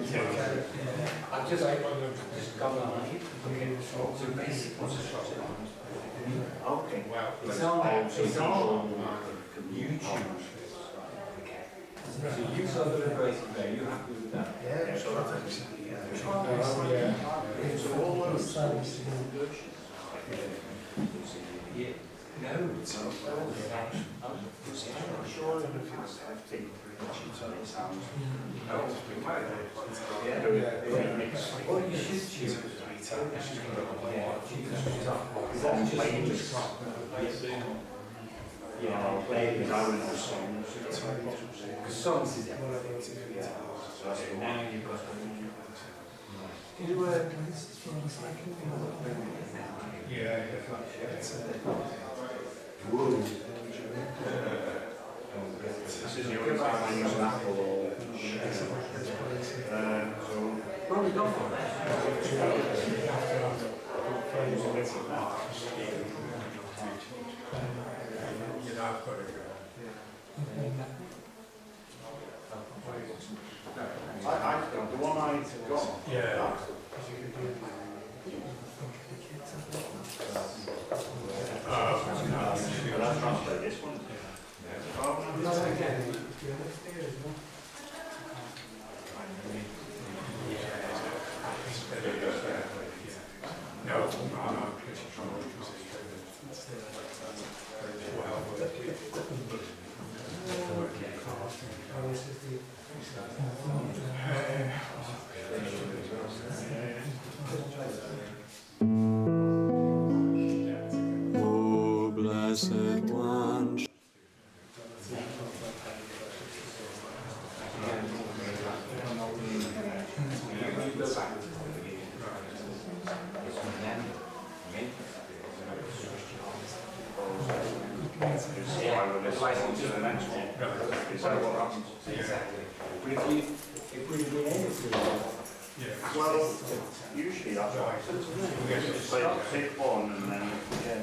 I've just gone on so basically Okay. it's on YouTube. So you saw the liberated there, you happy with that? Yeah, so that's actually, So all those songs. Yeah. No, it's not. I'm sure if it's hefty, it sounds. What you should choose. Yeah, I'll play the going on songs. Songs is This is the only time I use an Apple or probably gone for that. the one I got. Yeah. But I'll translate this one. O blessed one. Is that what happens? Exactly. But if we'd been able to, Well, usually that's what happens, isn't it? Just take one and then, yeah.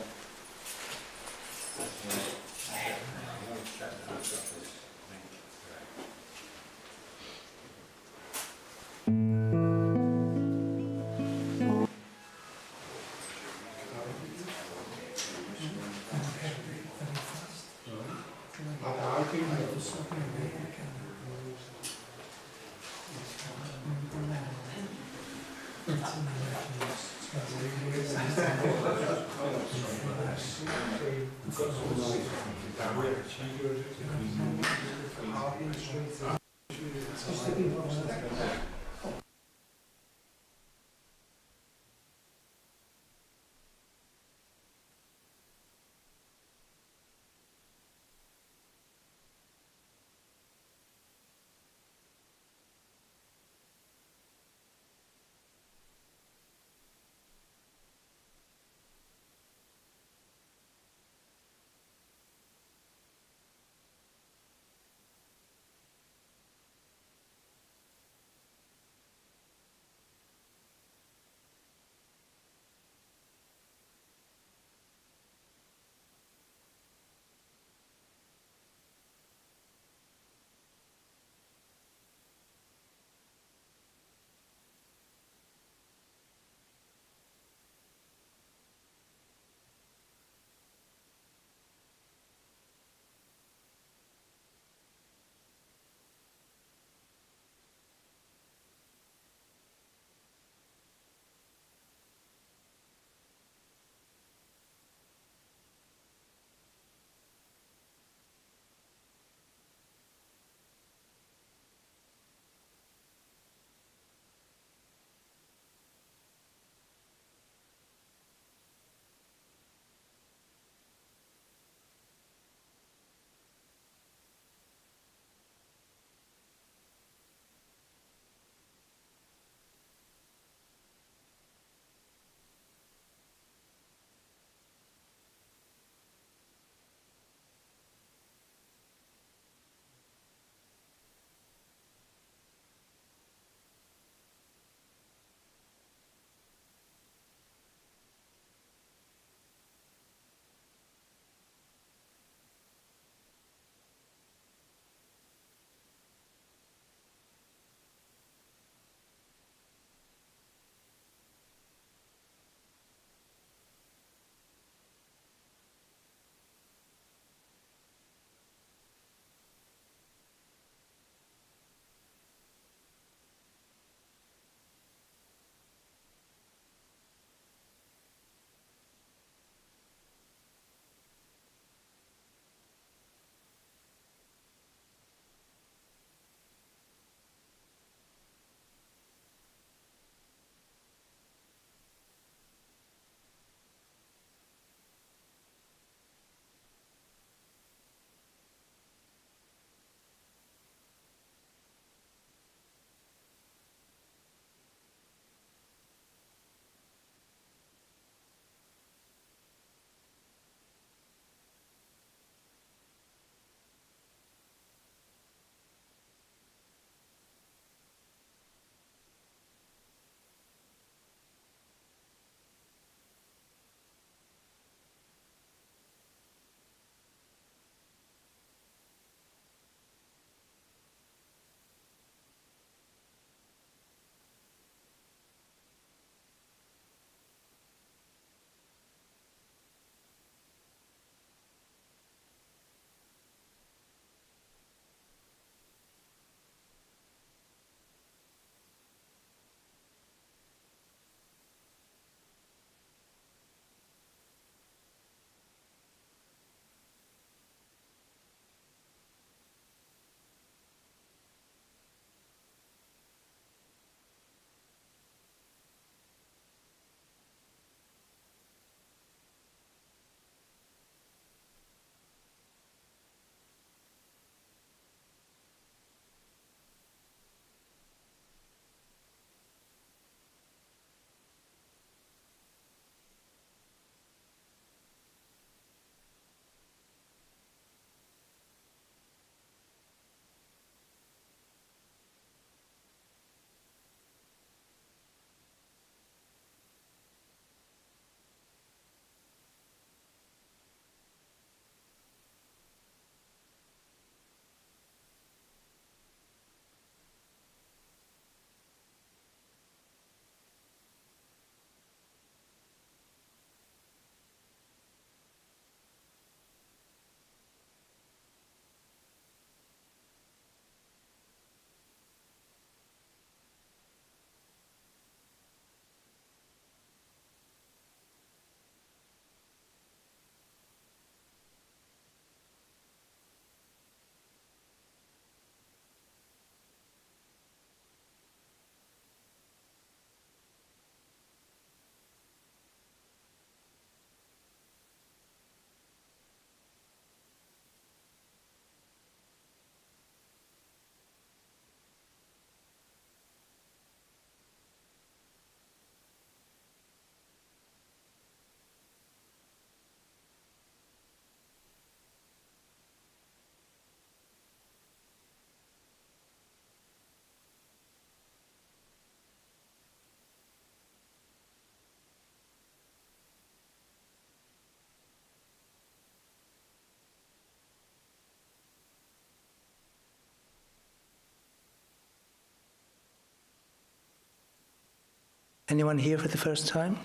Anyone here for the first time?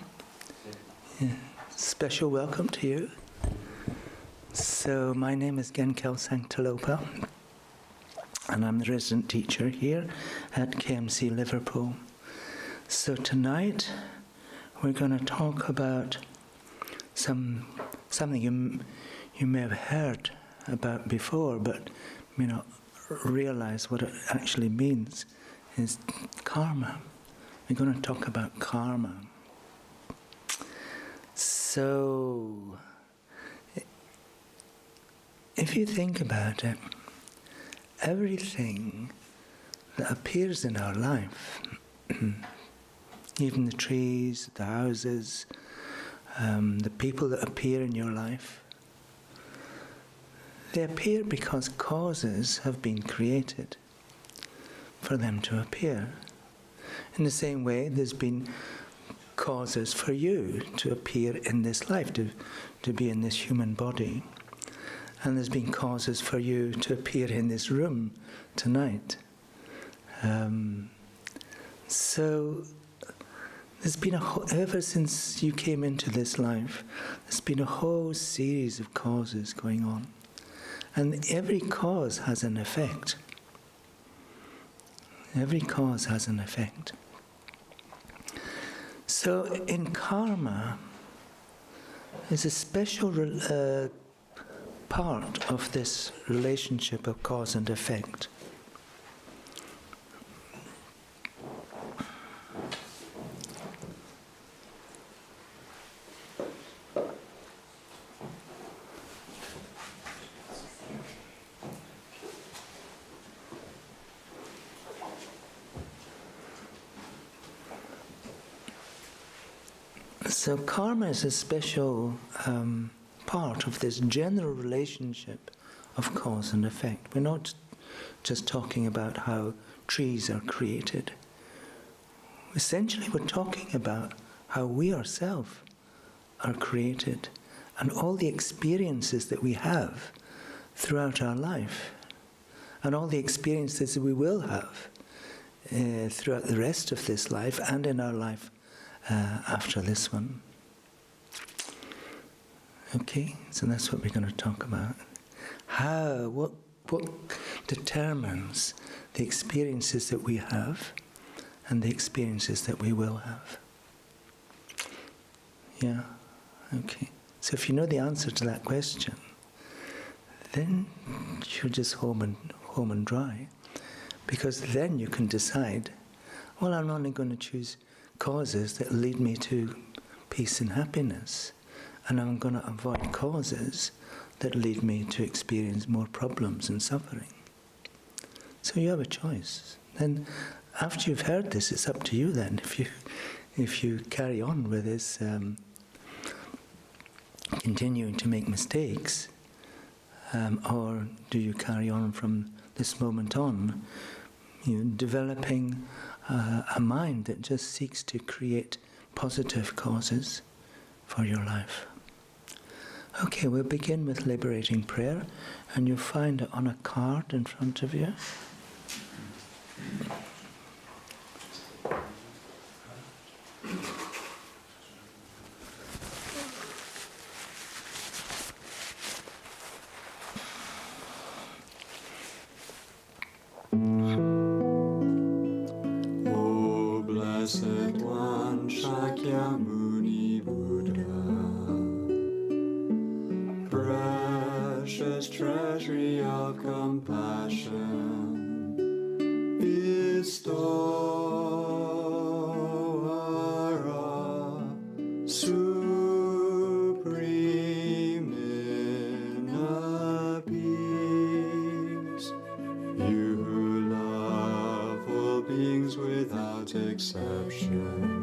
Yeah. Special welcome to you. So my name is Genkel Sanctalopa, and I'm the resident teacher here at KMC Liverpool. So tonight we're going to talk about something you may have heard about before, but may not realize what it actually means, is karma. We're going to talk about karma. So, if you think about it, everything that appears in our life, even the trees, the houses, the people that appear in your life, they appear because causes have been created for them to appear. In the same way, there's been causes for you to appear in this life, to be in this human body. And there's been causes for you to appear in this room tonight. So there's been ever since you came into this life, there's been a whole series of causes going on. And every cause has an effect. Every cause has an effect. So in karma is a special part of this relationship of cause and effect. So karma is a special part of this general relationship of cause and effect. We're not just talking about how trees are created. Essentially, we're talking about how we ourselves are created and all the experiences that we have throughout our life and all the experiences that we will have throughout the rest of this life and in our life after this one. Okay, so that's what we're going to talk about. What determines the experiences that we have and the experiences that we will have? Yeah, okay. So if you know the answer to that question, then you're just home and dry, because then you can decide, well, I'm only going to choose causes that lead me to peace and happiness, and I'm going to avoid causes that lead me to experience more problems and suffering. So you have a choice. Then after you've heard this, it's up to you then, if you carry on with this, continuing to make mistakes, or do you carry on from this moment on, developing a mind that just seeks to create positive causes for your life. Okay, we'll begin with liberating prayer, and you'll find it on a card in front of you. O Blessed One, Shakyamuni Buddha, precious treasury of compassion, bestower of supreme inner peace, you who love all beings without exception,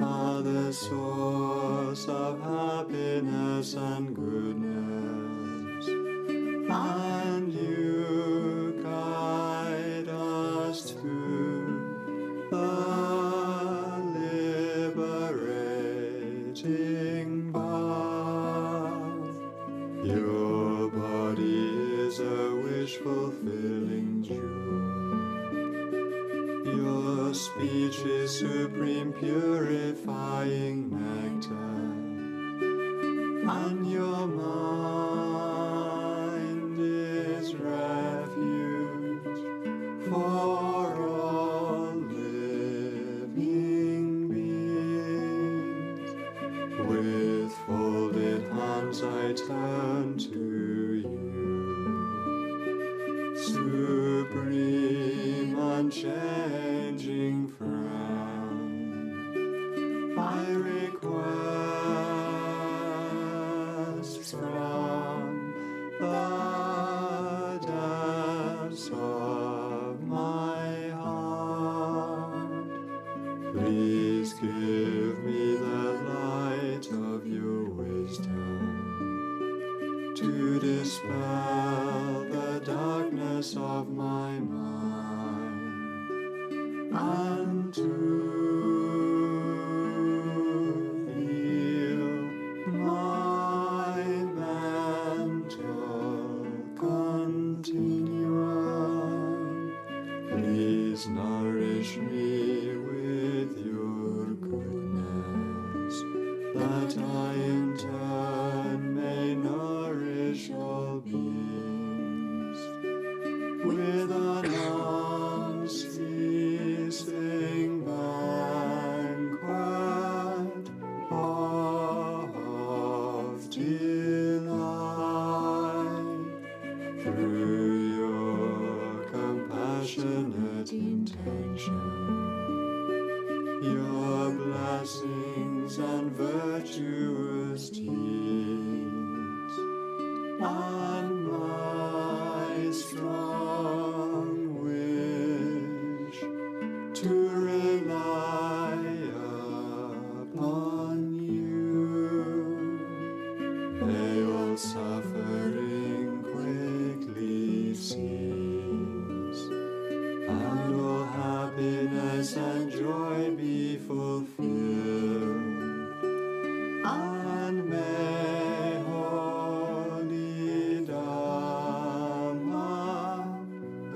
are the source of happiness and goodness, and you guide us to the liberating path. Your body is a wish-fulfilling jewel. Your speech is supreme purifying nectar, and your mind is refuge for all living beings. With folded hands I turn to you, supreme unchanging friend. I request from the depths of my heart, please give me the light of your wisdom to dispel the darkness of my mind, and to heal my mental continuum. Please nourish me with your goodness, that I in turn may nourish all beings with an unceasing banquet of delight. Through your compassionate intention, your blessings and virtuous deeds, and my strong wish to rely upon you. May all suffering quickly cease, and all happiness and joy be fulfilled, and may holy Dharma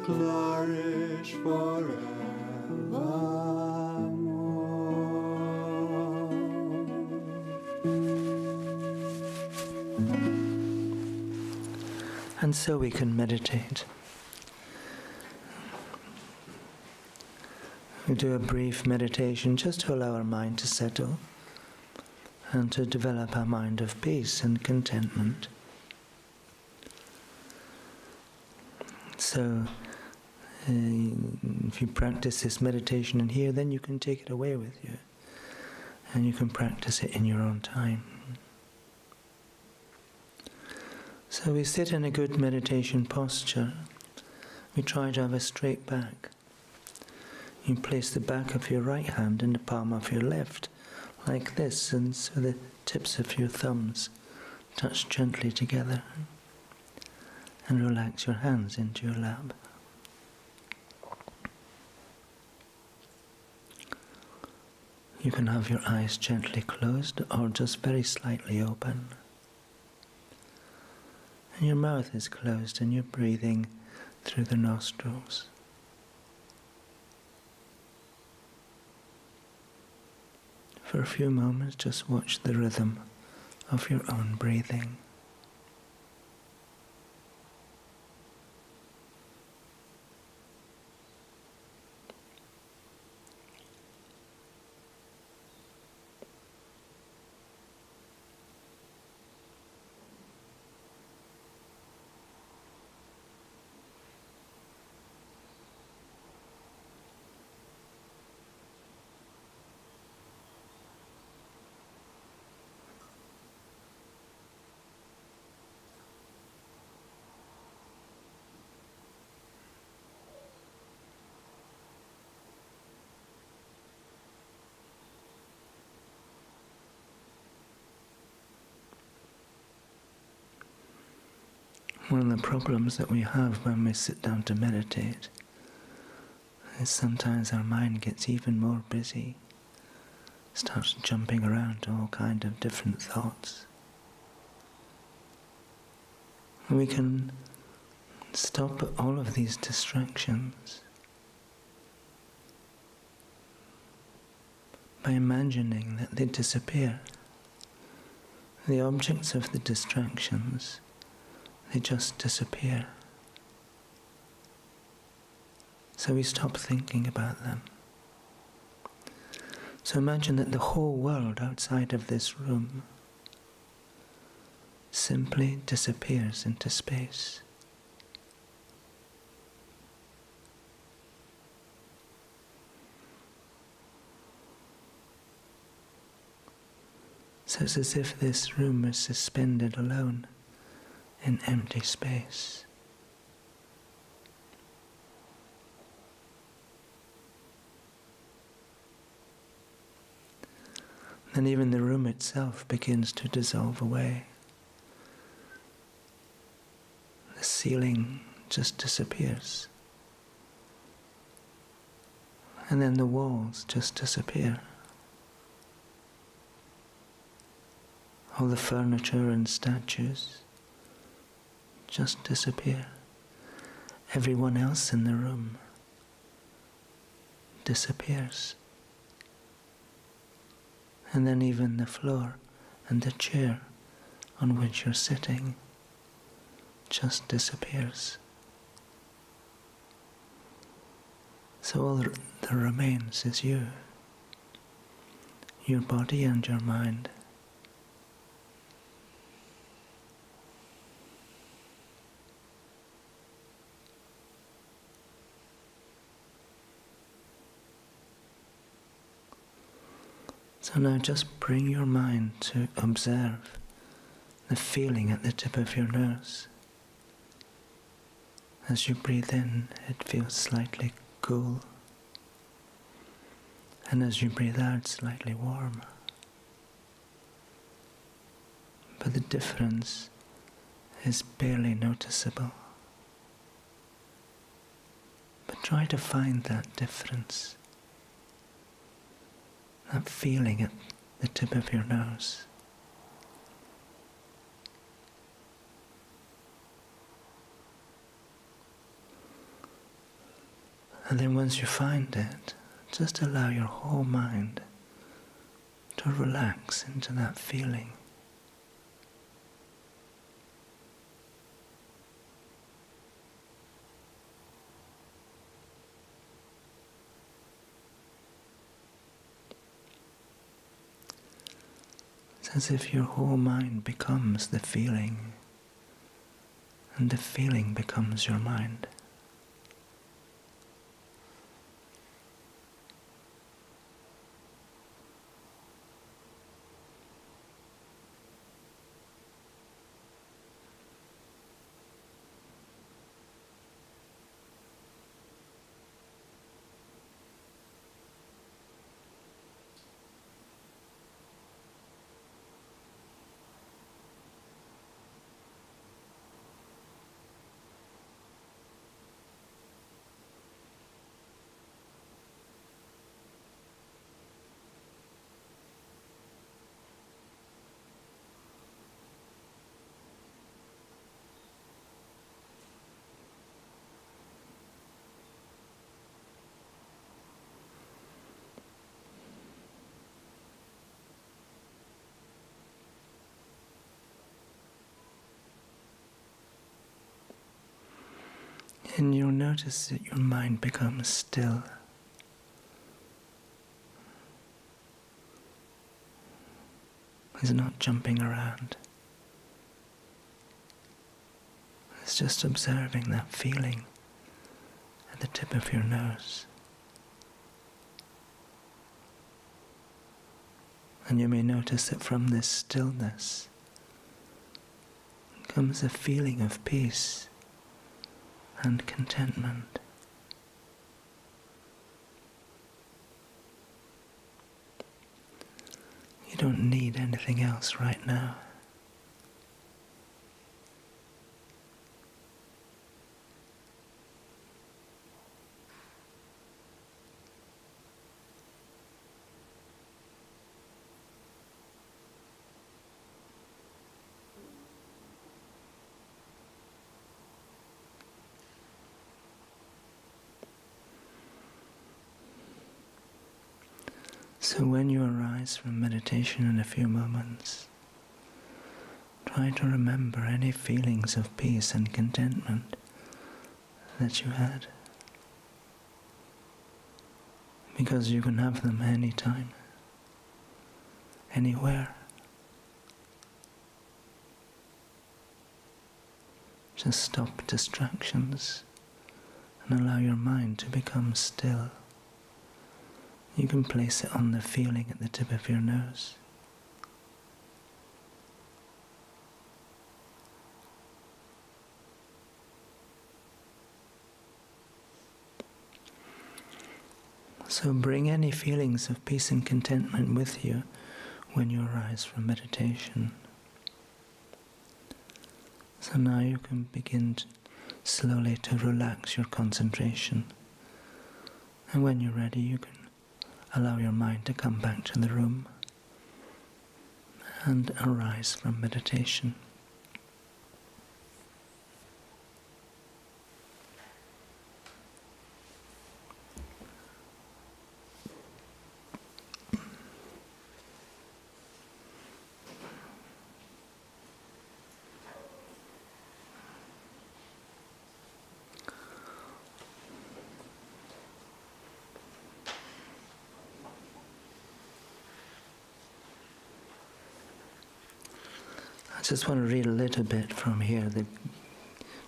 flourish forevermore. And so we can meditate. We do a brief meditation just to allow our mind to settle and to develop a mind of peace and contentment. So, if you practice this meditation in here, then you can take it away with you, and you can practice it in your own time. So we sit in a good meditation posture. We try to have a straight back. You place the back of your right hand in the palm of your left, like this, and so the tips of your thumbs touch gently together. And relax your hands into your lap. You can have your eyes gently closed or just very slightly open. And your mouth is closed and you're breathing through the nostrils. For a few moments, just watch the rhythm of your own breathing. One of the problems that we have when we sit down to meditate is sometimes our mind gets even more busy, starts jumping around to all kinds of different thoughts. And we can stop all of these distractions by imagining that they disappear. The objects of the distractions, they just disappear. So we stop thinking about them. So imagine that the whole world outside of this room simply disappears into space. So it's as if this room is suspended alone in empty space. And even the room itself begins to dissolve away. The ceiling just disappears. And then the walls just disappear. All the furniture and statues just disappear. Everyone else in the room disappears. And then even the floor and the chair on which you're sitting just disappears. So all that remains is you, your body and your mind. So now just bring your mind to observe the feeling at the tip of your nose. As you breathe in, it feels slightly cool. And as you breathe out, slightly warm. But the difference is barely noticeable. But try to find that difference. That feeling at the tip of your nose. And then once you find it, just allow your whole mind to relax into that feeling. It's as if your whole mind becomes the feeling, and the feeling becomes your mind. And you'll notice that your mind becomes still. It's not jumping around. It's just observing that feeling at the tip of your nose. And you may notice that from this stillness comes a feeling of peace and contentment. You don't need anything else right now. So when you arise from meditation in a few moments, try to remember any feelings of peace and contentment that you had. Because you can have them anytime, anywhere. Just stop distractions and allow your mind to become still. You can place it on the feeling at the tip of your nose. So bring any feelings of peace and contentment with you when you arise from meditation. So now you can begin slowly to relax your concentration. And when you're ready, you can allow your mind to come back to the room and arise from meditation. I just want to read a little bit from here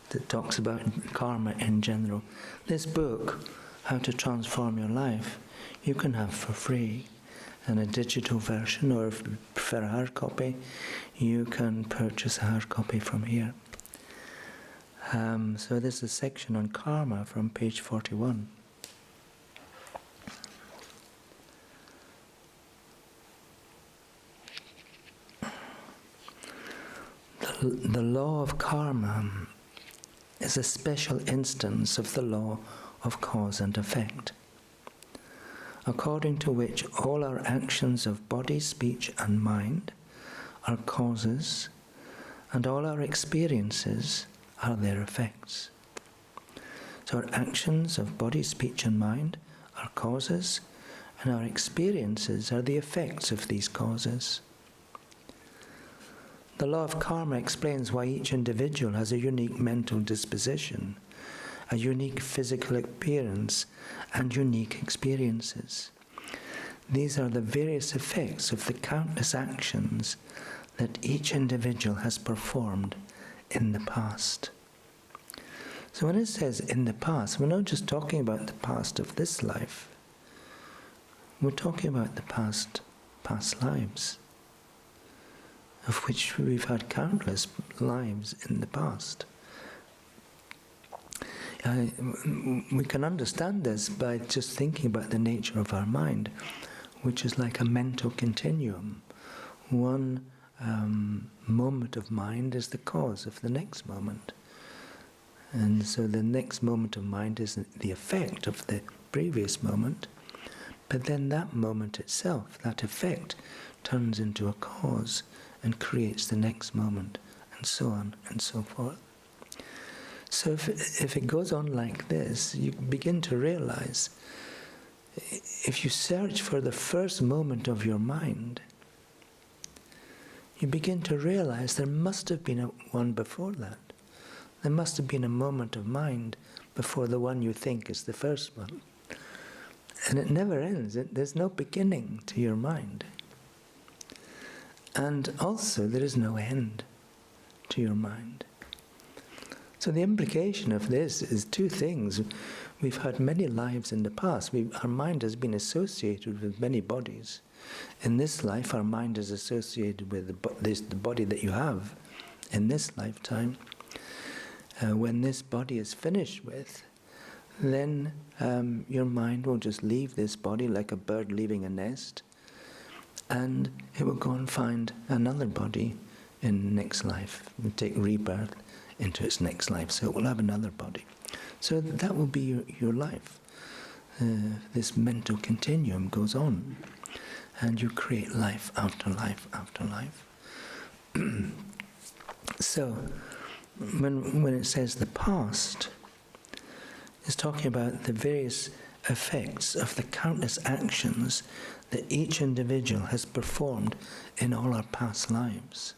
that talks about karma in general. This book, How to Transform Your Life, you can have for free in a digital version, or if you prefer a hard copy, you can purchase a hard copy from here. So there's a section on karma from page 41. The law of karma is a special instance of the law of cause and effect, according to which all our actions of body, speech and mind are causes, and all our experiences are their effects. So our actions of body, speech and mind are causes, and our experiences are the effects of these causes. The law of karma explains why each individual has a unique mental disposition, a unique physical appearance, and unique experiences. These are the various effects of the countless actions that each individual has performed in the past. So when it says in the past, we're not just talking about the past of this life. We're talking about the past lives, of which we've had countless lives in the past. We can understand this by just thinking about the nature of our mind, which is like a mental continuum. One moment of mind is the cause of the next moment. And so the next moment of mind is the effect of the previous moment, but then that moment itself, that effect, turns into a cause and creates the next moment, and so on and so forth. So if it goes on like this, you begin to realize, if you search for the first moment of your mind, you begin to realize there must have been one before that. There must have been a moment of mind before the one you think is the first one. And it never ends. There's no beginning to your mind. And also, there is no end to your mind. So the implication of this is two things. We've had many lives in the past. Our mind has been associated with many bodies. In this life, our mind is associated with the body that you have in this lifetime. When this body is finished with, then your mind will just leave this body like a bird leaving a nest, and it will go and find another body in next life. It will take rebirth into its next life, so it will have another body. So that will be your life. This mental continuum goes on, and you create life after life after life. So, when it says the past, it's talking about the various effects of the countless actions that each individual has performed in all our past lives.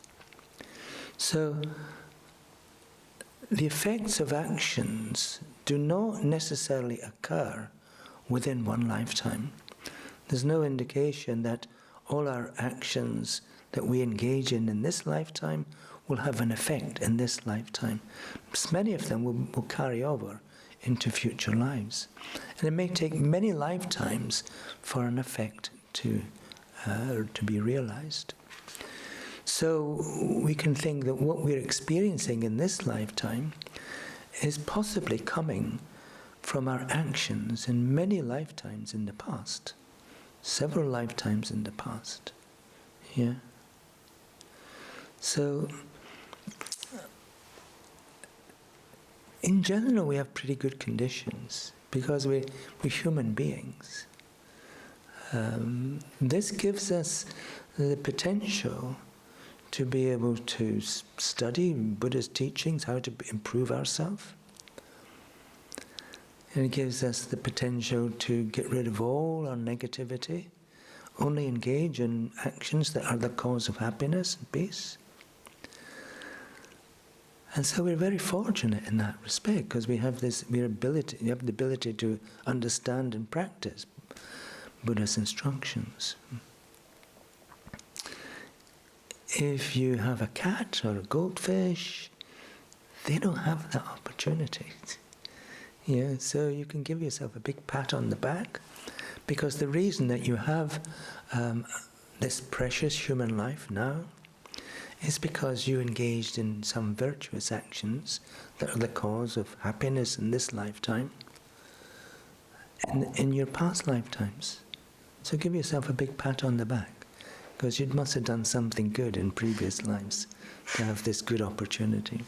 So, the effects of actions do not necessarily occur within one lifetime. There's no indication that all our actions that we engage in this lifetime will have an effect in this lifetime. Many of them will carry over into future lives. And it may take many lifetimes for an effect to be realized. So we can think that what we're experiencing in this lifetime is possibly coming from our actions in many lifetimes in the past, several lifetimes in the past. Yeah. So, in general, we have pretty good conditions because we're human beings. This gives us the potential to be able to study Buddha's teachings, how to improve ourselves. And it gives us the potential to get rid of all our negativity, only engage in actions that are the cause of happiness and peace. And so we're very fortunate in that respect because we have the ability to understand and practice Buddha's instructions. If you have a cat or a goldfish, they don't have that opportunity. Yeah, so you can give yourself a big pat on the back because the reason that you have this precious human life now is because you engaged in some virtuous actions that are the cause of happiness in this lifetime and in your past lifetimes. So give yourself a big pat on the back because you must have done something good in previous lives to have this good opportunity.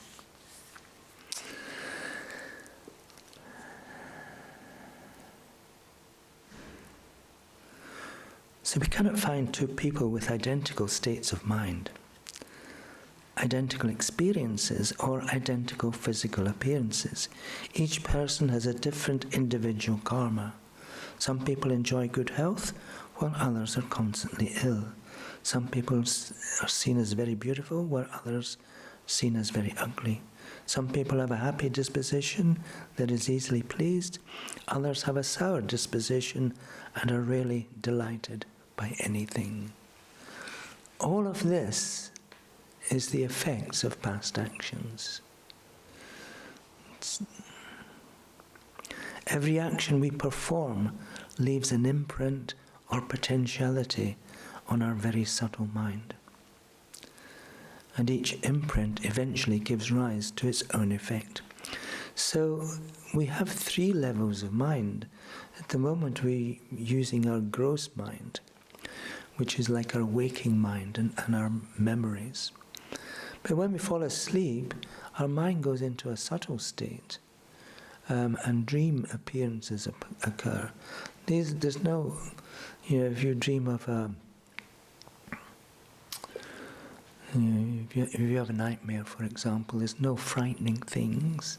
So we cannot find two people with identical states of mind, identical experiences, or identical physical appearances. Each person has a different individual karma. Some people enjoy good health, while others are constantly ill. Some people are seen as very beautiful, while others are seen as very ugly. Some people have a happy disposition that is easily pleased. Others have a sour disposition and are rarely delighted by anything. All of this is the effects of past actions. Every action we perform leaves an imprint or potentiality on our very subtle mind. And each imprint eventually gives rise to its own effect. So we have three levels of mind. At the moment we're using our gross mind, which is like our waking mind and our memories. But when we fall asleep, our mind goes into a subtle state, and dream appearances occur. There's no, if you dream of if you have a nightmare, for example, there's no frightening things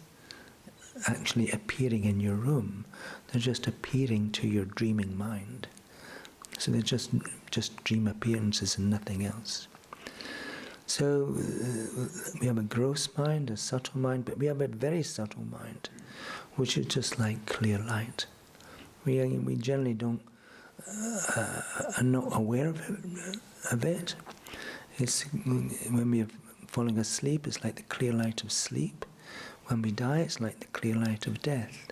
actually appearing in your room. They're just appearing to your dreaming mind. So they're just dream appearances and nothing else. So we have a gross mind, a subtle mind, but we have a very subtle mind, which is just like clear light. We generally are not aware of it. It's when we are falling asleep, it's like the clear light of sleep. When we die, it's like the clear light of death.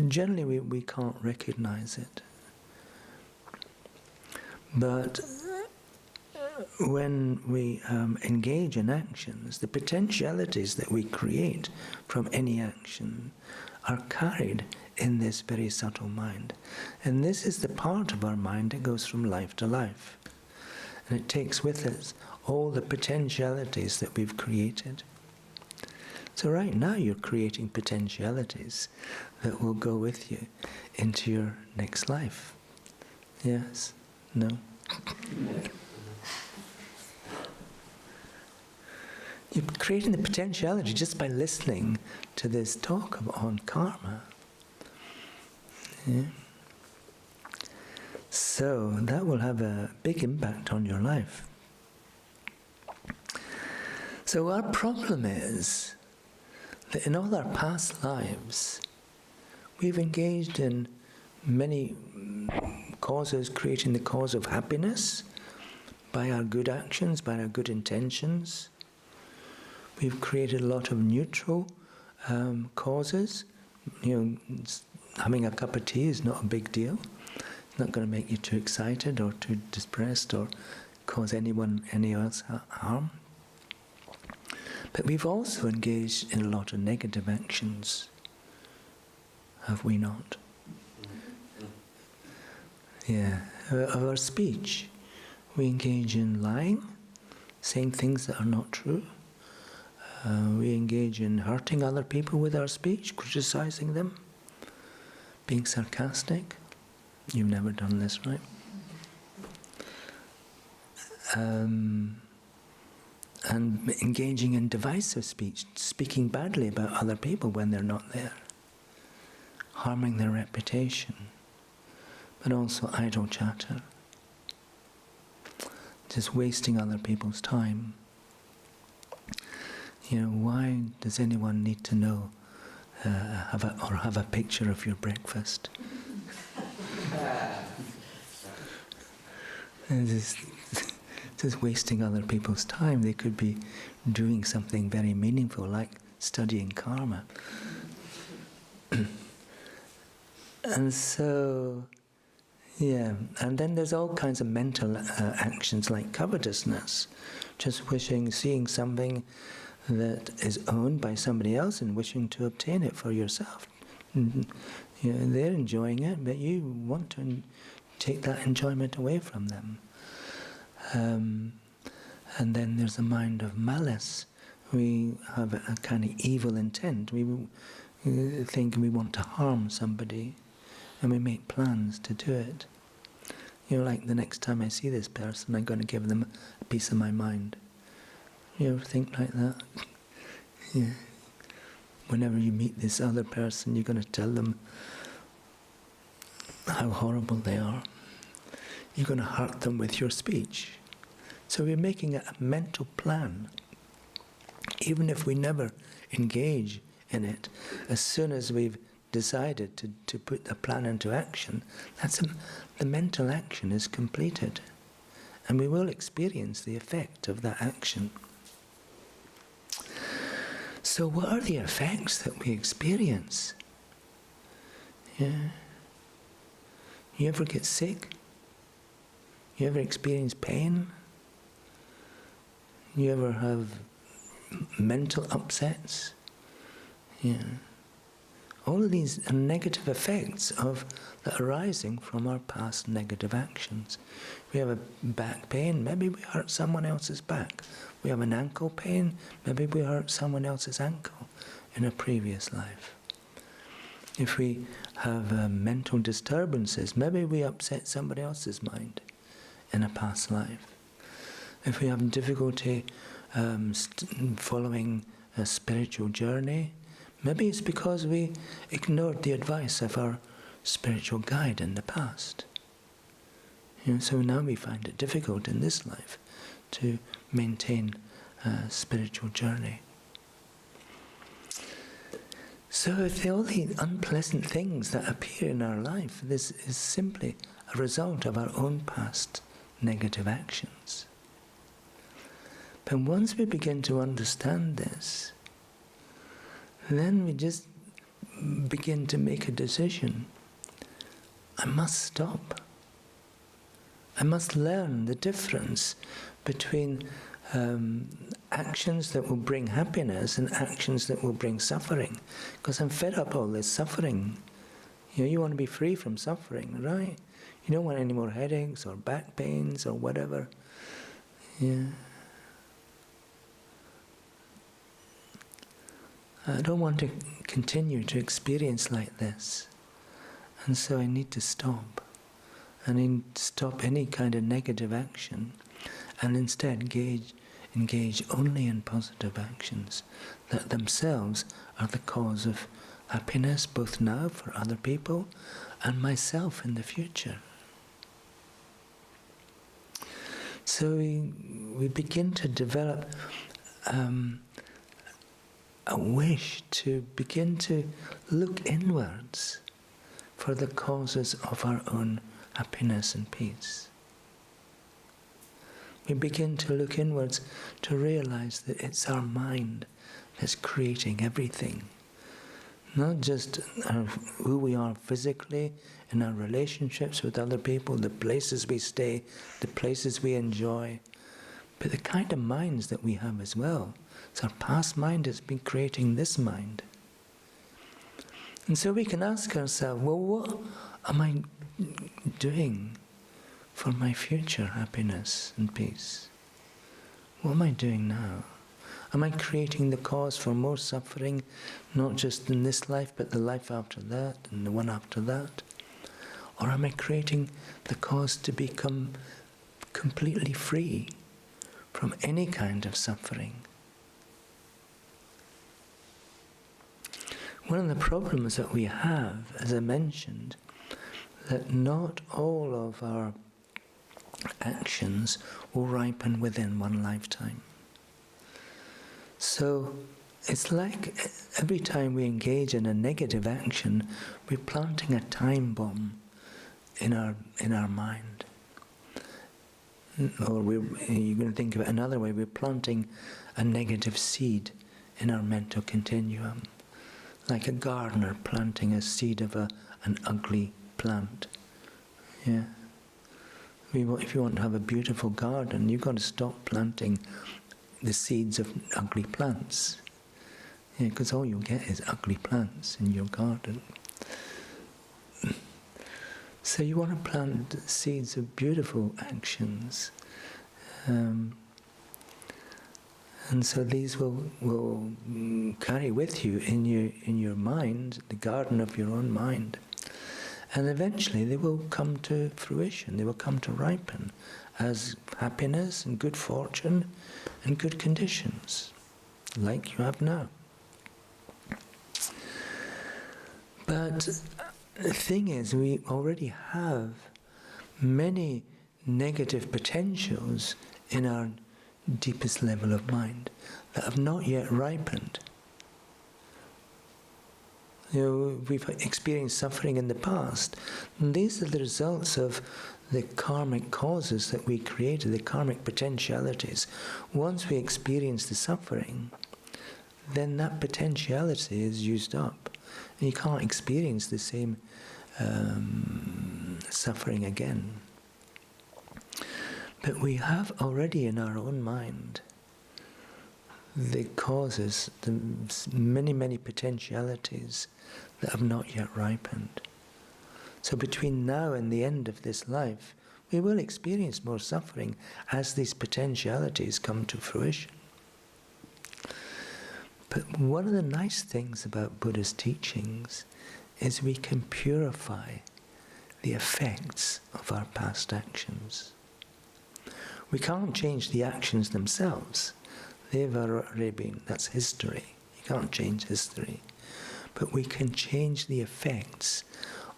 Generally, we can't recognize it. But when we engage in actions, the potentialities that we create from any action are carried in this very subtle mind. And this is the part of our mind that goes from life to life. And it takes with it all the potentialities that we've created. So right now you're creating potentialities that will go with you into your next life. Yes? No? You're creating the potentiality just by listening to this talk on karma. Yeah? So that will have a big impact on your life. So our problem is that in all our past lives, we've engaged in many causes, creating the cause of happiness by our good actions, by our good intentions. We've created a lot of neutral causes. Having a cup of tea is not a big deal. It's not going to make you too excited or too depressed or cause anyone any else harm. But we've also engaged in a lot of negative actions, have we not? Yeah. Of our speech, we engage in lying, saying things that are not true. We engage in hurting other people with our speech, criticizing them, being sarcastic. You've never done this, right? And engaging in divisive speech, speaking badly about other people when they're not there, harming their reputation, but also idle chatter, just wasting other people's time. Why does anyone need to know have a picture of your breakfast? Just wasting other people's time. They could be doing something very meaningful, like studying karma. And so, and then there's all kinds of mental actions like covetousness, just seeing something that is owned by somebody else and wishing to obtain it for yourself. They're enjoying it, but you want to take that enjoyment away from them. And then there's a mind of malice. We have a kind of evil intent. We think we want to harm somebody, and we make plans to do it. Like the next time I see this person, I'm going to give them a piece of my mind. You ever think like that? Yeah. Whenever you meet this other person, you're going to tell them how horrible they are. You're going to hurt them with your speech. So we're making a mental plan. Even if we never engage in it, as soon as we've decided to put the plan into action, the mental action is completed. And we will experience the effect of that action. So what are the effects that we experience? Yeah. You ever get sick? You ever experience pain? You ever have mental upsets? Yeah. All of these are negative effects that are arising from our past negative actions. We have a back pain, maybe we hurt someone else's back. We have an ankle pain, maybe we hurt someone else's ankle in a previous life. If we have mental disturbances, maybe we upset somebody else's mind in a past life. If we have difficulty following a spiritual journey, maybe it's because we ignored the advice of our spiritual guide in the past. So now we find it difficult in this life to maintain a spiritual journey. So if all the unpleasant things that appear in our life, this is simply a result of our own past negative actions. But once we begin to understand this, then we just begin to make a decision. I must stop. I must learn the difference between actions that will bring happiness and actions that will bring suffering. Because I'm fed up all this suffering. You want to be free from suffering, right? You don't want any more headaches or back pains or whatever. Yeah. I don't want to continue to experience like this. And so I need to stop. I need to stop any kind of negative action and instead engage only in positive actions that themselves are the cause of happiness, both now for other people and myself in the future. So we begin to develop a wish to begin to look inwards for the causes of our own happiness and peace. We begin to look inwards to realize that it's our mind that's creating everything. Not just who we are physically, in our relationships with other people, the places we stay, the places we enjoy, but the kind of minds that we have as well. It's our past mind that's been creating this mind. And so we can ask ourselves, well, what am I doing for my future happiness and peace? What am I doing now? Am I creating the cause for more suffering, not just in this life, but the life after that, and the one after that? Or am I creating the cause to become completely free from any kind of suffering? One of the problems that we have, as I mentioned, that not all of our actions will ripen within one lifetime. So it's like every time we engage in a negative action, we're planting a time bomb in our mind. Or you're going to think of it another way, we're planting a negative seed in our mental continuum, like a gardener planting a seed of an ugly plant. Yeah. If you want to have a beautiful garden, you've got to stop planting the seeds of ugly plants. Yeah, because all you'll get is ugly plants in your garden. So you want to plant seeds of beautiful actions. And so these will carry with you in your mind, the garden of your own mind. And eventually they will come to fruition, they will come to ripen as happiness and good fortune and good conditions, like you have now. But the thing is, we already have many negative potentials in our deepest level of mind that have not yet ripened. You know, we've experienced suffering in the past, and these are the results of the karmic causes that we created, the karmic potentialities. Once we experience the suffering, then that potentiality is used up, and you can't experience the same suffering again. But we have already in our own mind the causes, the many, many potentialities that have not yet ripened. So between now and the end of this life, we will experience more suffering as these potentialities come to fruition. But one of the nice things about Buddha's teachings is we can purify the effects of our past actions. We can't change the actions themselves. They've already been, that's history. You can't change history. But we can change the effects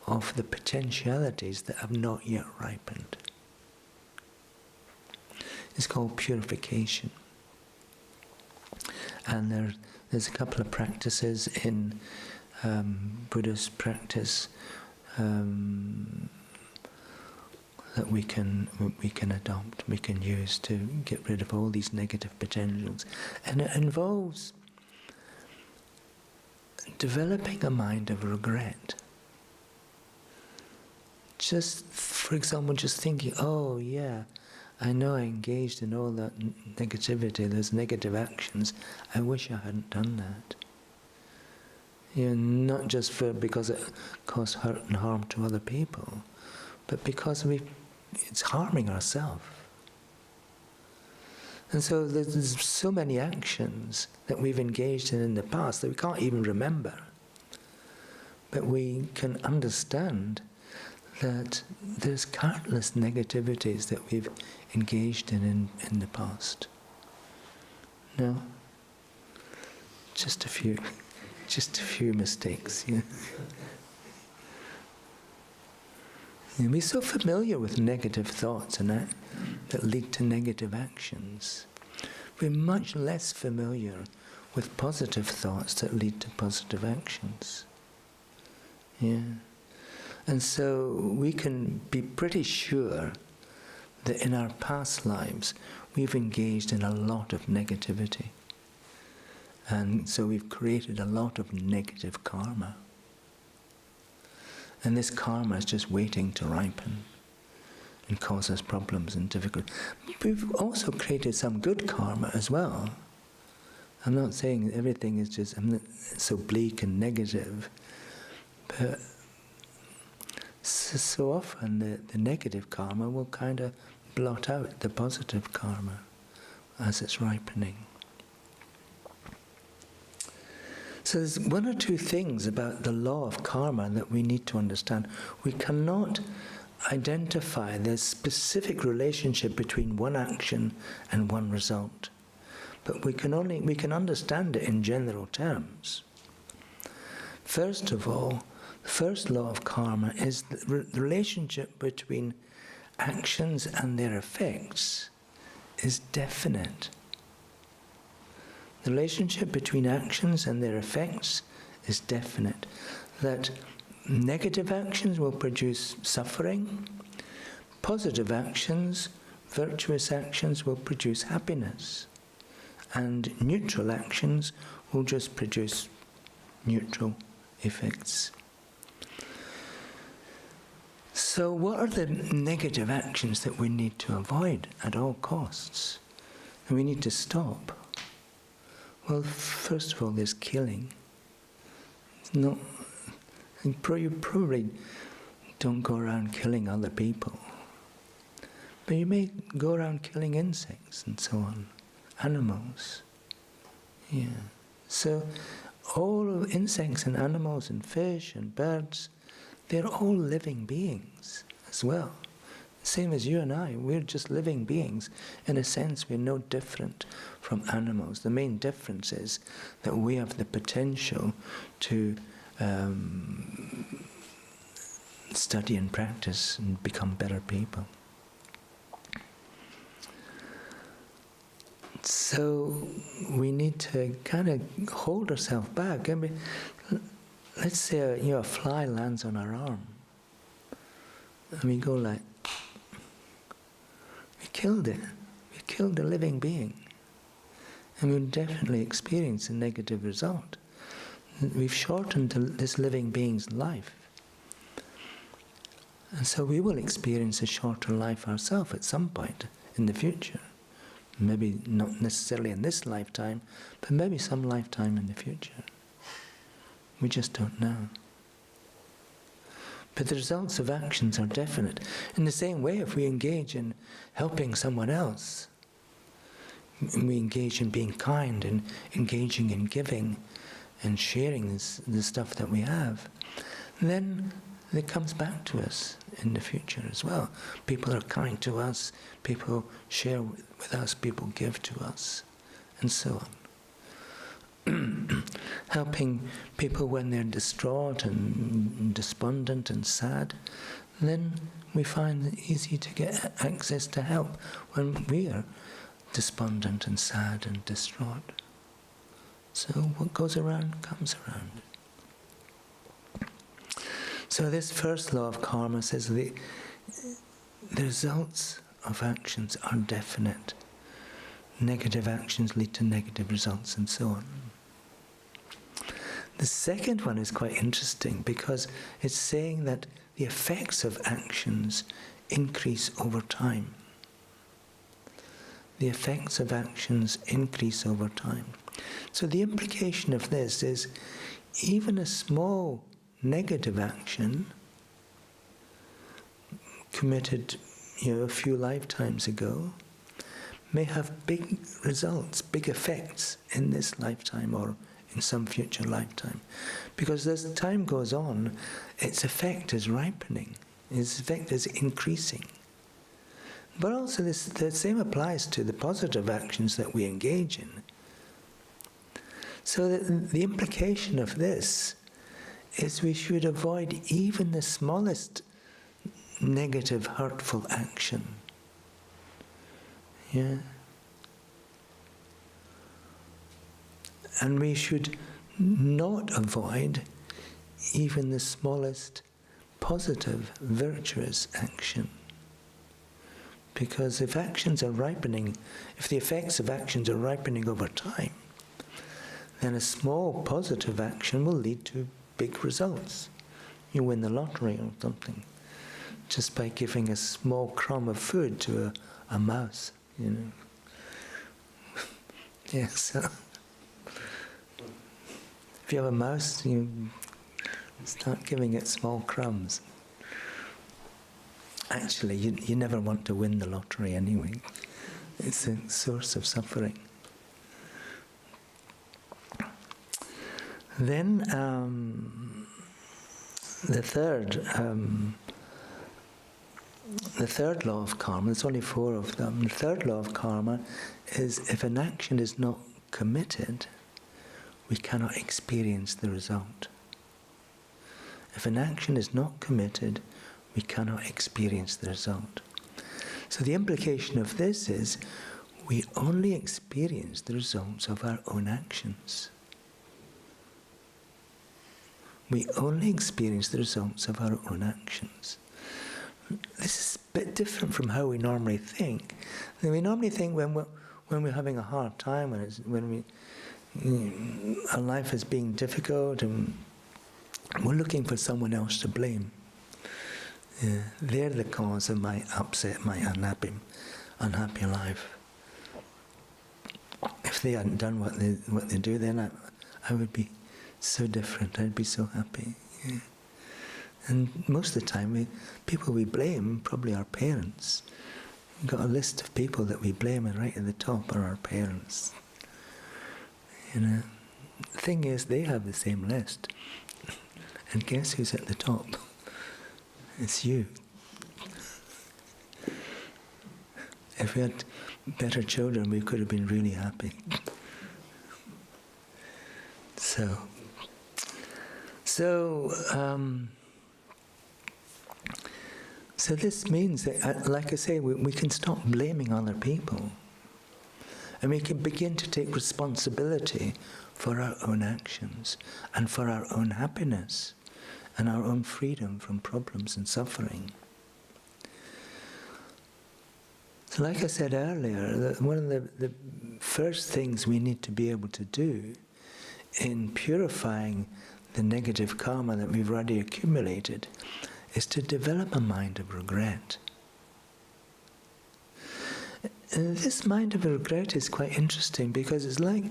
of the potentialities that have not yet ripened. It's called purification. And there's a couple of practices in Buddhist practice that we can adopt, we can use to get rid of all these negative potentials. And it involves developing a mind of regret. Just, for example, just thinking, oh yeah, I know I engaged in all that negativity, those negative actions, I wish I hadn't done that. You know, not just because it caused hurt and harm to other people, but because it's harming ourselves. And so there's so many actions that we've engaged in the past that we can't even remember. But we can understand that there's countless negativities that we've engaged in the past. No? Just a few mistakes, you know. And we're so familiar with negative thoughts and that lead to negative actions. We're much less familiar with positive thoughts that lead to positive actions. Yeah. And so we can be pretty sure that in our past lives we've engaged in a lot of negativity. And so we've created a lot of negative karma. And this karma is just waiting to ripen and cause us problems and difficulties. We've also created some good karma as well. I'm not saying everything is just so bleak and negative, but so often the negative karma will kind of blot out the positive karma as it's ripening. So there's one or two things about the law of karma that we need to understand. We cannot identify the specific relationship between one action and one result, but we can understand it in general terms. First of all, the first law of karma is the relationship between actions and their effects is definite. The relationship between actions and their effects is definite. That negative actions will produce suffering, positive actions, virtuous actions will produce happiness, and neutral actions will just produce neutral effects. So what are the negative actions that we need to avoid at all costs? And we need to stop. Well, first of all, there's killing. You probably don't go around killing other people. But you may go around killing insects and so on, animals. Yeah. So all insects and animals and fish and birds, they're all living beings as well. Same as you and I, we're just living beings. In a sense, we're no different from animals. The main difference is that we have the potential to study and practice and become better people. So we need to kind of hold ourselves back. I mean, let's say a fly lands on our arm, and we go like, we killed it. We killed a living being, and we'll definitely experience a negative result. We've shortened this living being's life, and so we will experience a shorter life ourselves at some point in the future. Maybe not necessarily in this lifetime, but maybe some lifetime in the future. We just don't know. But the results of actions are definite. In the same way, if we engage in helping someone else, we engage in being kind and engaging in giving and sharing the stuff that we have, then it comes back to us in the future as well. People are kind to us, people share with us, people give to us, and so on. Helping people when they're distraught and despondent and sad, then we find it easy to get access to help when we are despondent and sad and distraught. So what goes around comes around. So this first law of karma says the results of actions are definite. Negative actions lead to negative results and so on. The second one is quite interesting because it's saying that the effects of actions increase over time. The effects of actions increase over time. So the implication of this is even a small negative action committed a few lifetimes ago may have big results, big effects in this lifetime or in some future lifetime. Because as time goes on, its effect is ripening, its effect is increasing. But also the same applies to the positive actions that we engage in. So the implication of this is we should avoid even the smallest negative, hurtful action. Yeah? And we should not avoid even the smallest positive, virtuous action. Because if actions are ripening, if the effects of actions are ripening over time, then a small positive action will lead to big results. You win the lottery or something, just by giving a small crumb of food to a mouse, you know. Yeah, so if you have a mouse, you start giving it small crumbs. Actually, you never want to win the lottery anyway. It's a source of suffering. Then the third law of karma, there's only 4 of them. The third law of karma is if an action is not committed, we cannot experience the result. If an action is not committed, we cannot experience the result. So the implication of this is we only experience the results of our own actions. We only experience the results of our own actions. This is a bit different from how we normally think. We normally think when we're having a hard time, when our life is being difficult, and we're looking for someone else to blame. They're the cause of my upset, my unhappy life. If they hadn't done what they do, then I would be so different. I'd be so happy. Yeah. And most of the time, people we blame, probably our parents. We've got a list of people that we blame, and right at the top are our parents. You know, the thing is, they have the same list. And guess who's at the top? It's you. If we had better children, we could have been really happy. So this means that, like I say, we can stop blaming other people. And we can begin to take responsibility for our own actions and for our own happiness and our own freedom from problems and suffering. So like I said earlier, one of the first things we need to be able to do in purifying the negative karma that we've already accumulated is to develop a mind of regret. And this mind of regret is quite interesting because it's like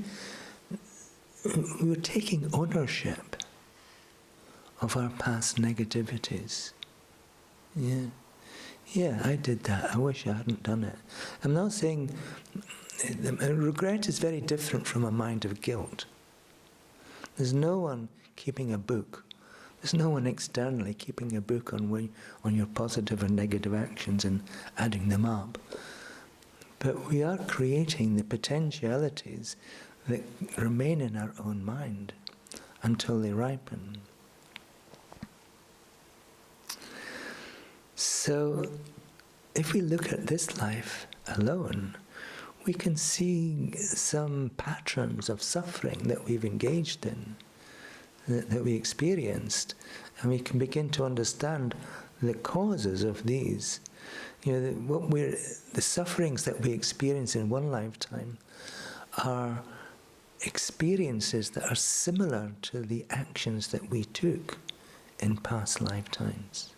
we're taking ownership of our past negativities. Yeah, I did that. I wish I hadn't done it. I'm not saying regret is very different from a mind of guilt. There's no one keeping a book. There's no one externally keeping a book on your positive and negative actions and adding them up. But we are creating the potentialities that remain in our own mind until they ripen. So, if we look at this life alone, we can see some patterns of suffering that we've engaged in, that we experienced, and we can begin to understand the causes of these. The sufferings that we experience in one lifetime are experiences that are similar to the actions that we took in past lifetimes.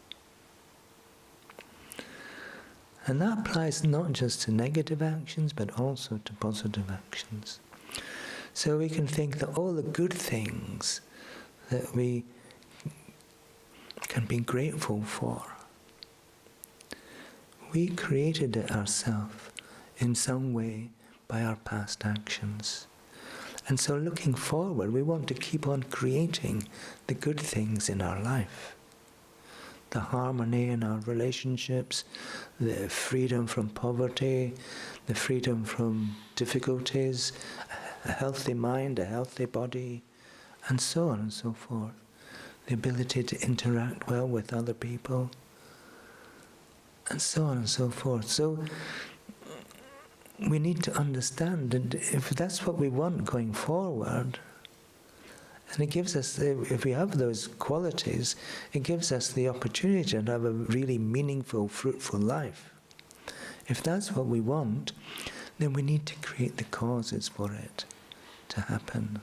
And that applies not just to negative actions, but also to positive actions. So we can think that all the good things that we can be grateful for, we created it ourselves in some way by our past actions. And so looking forward, we want to keep on creating the good things in our life. The harmony in our relationships, the freedom from poverty, the freedom from difficulties, a healthy mind, a healthy body, and so on and so forth. The ability to interact well with other people. and so on and so forth. So we need to understand that if that's what we want going forward, and it gives us, if we have those qualities, it gives us the opportunity to have a really meaningful, fruitful life. If that's what we want, then we need to create the causes for it to happen.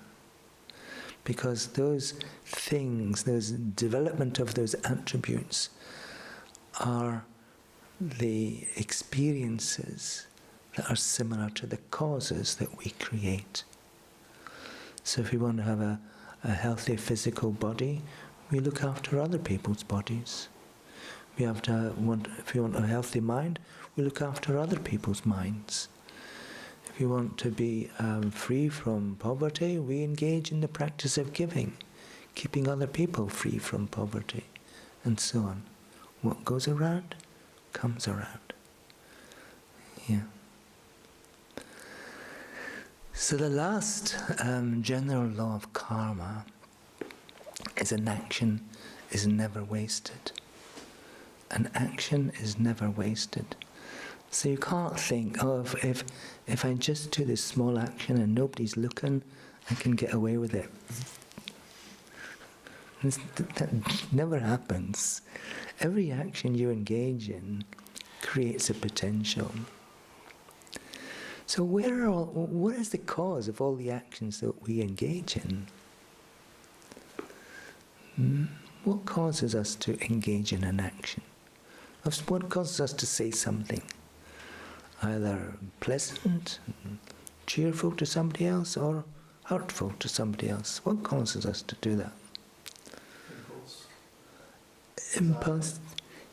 Because those things, those development of those attributes are the experiences that are similar to the causes that we create. So if we want to have a healthy physical body, we look after other people's bodies. If we want a healthy mind, we look after other people's minds. If we want to be free from poverty, we engage in the practice of giving, keeping other people free from poverty, and so on. What goes around, comes around. Yeah. So the last general law of karma is an action is never wasted. An action is never wasted. So you can't think, oh, if I just do this small action and nobody's looking, I can get away with it. That never happens. Every action you engage in creates a potential. So what is the cause of all the actions that we engage in? What causes us to engage in an action? What causes us to say something? Either pleasant, cheerful to somebody else, or hurtful to somebody else. What causes us to do that? Impulse.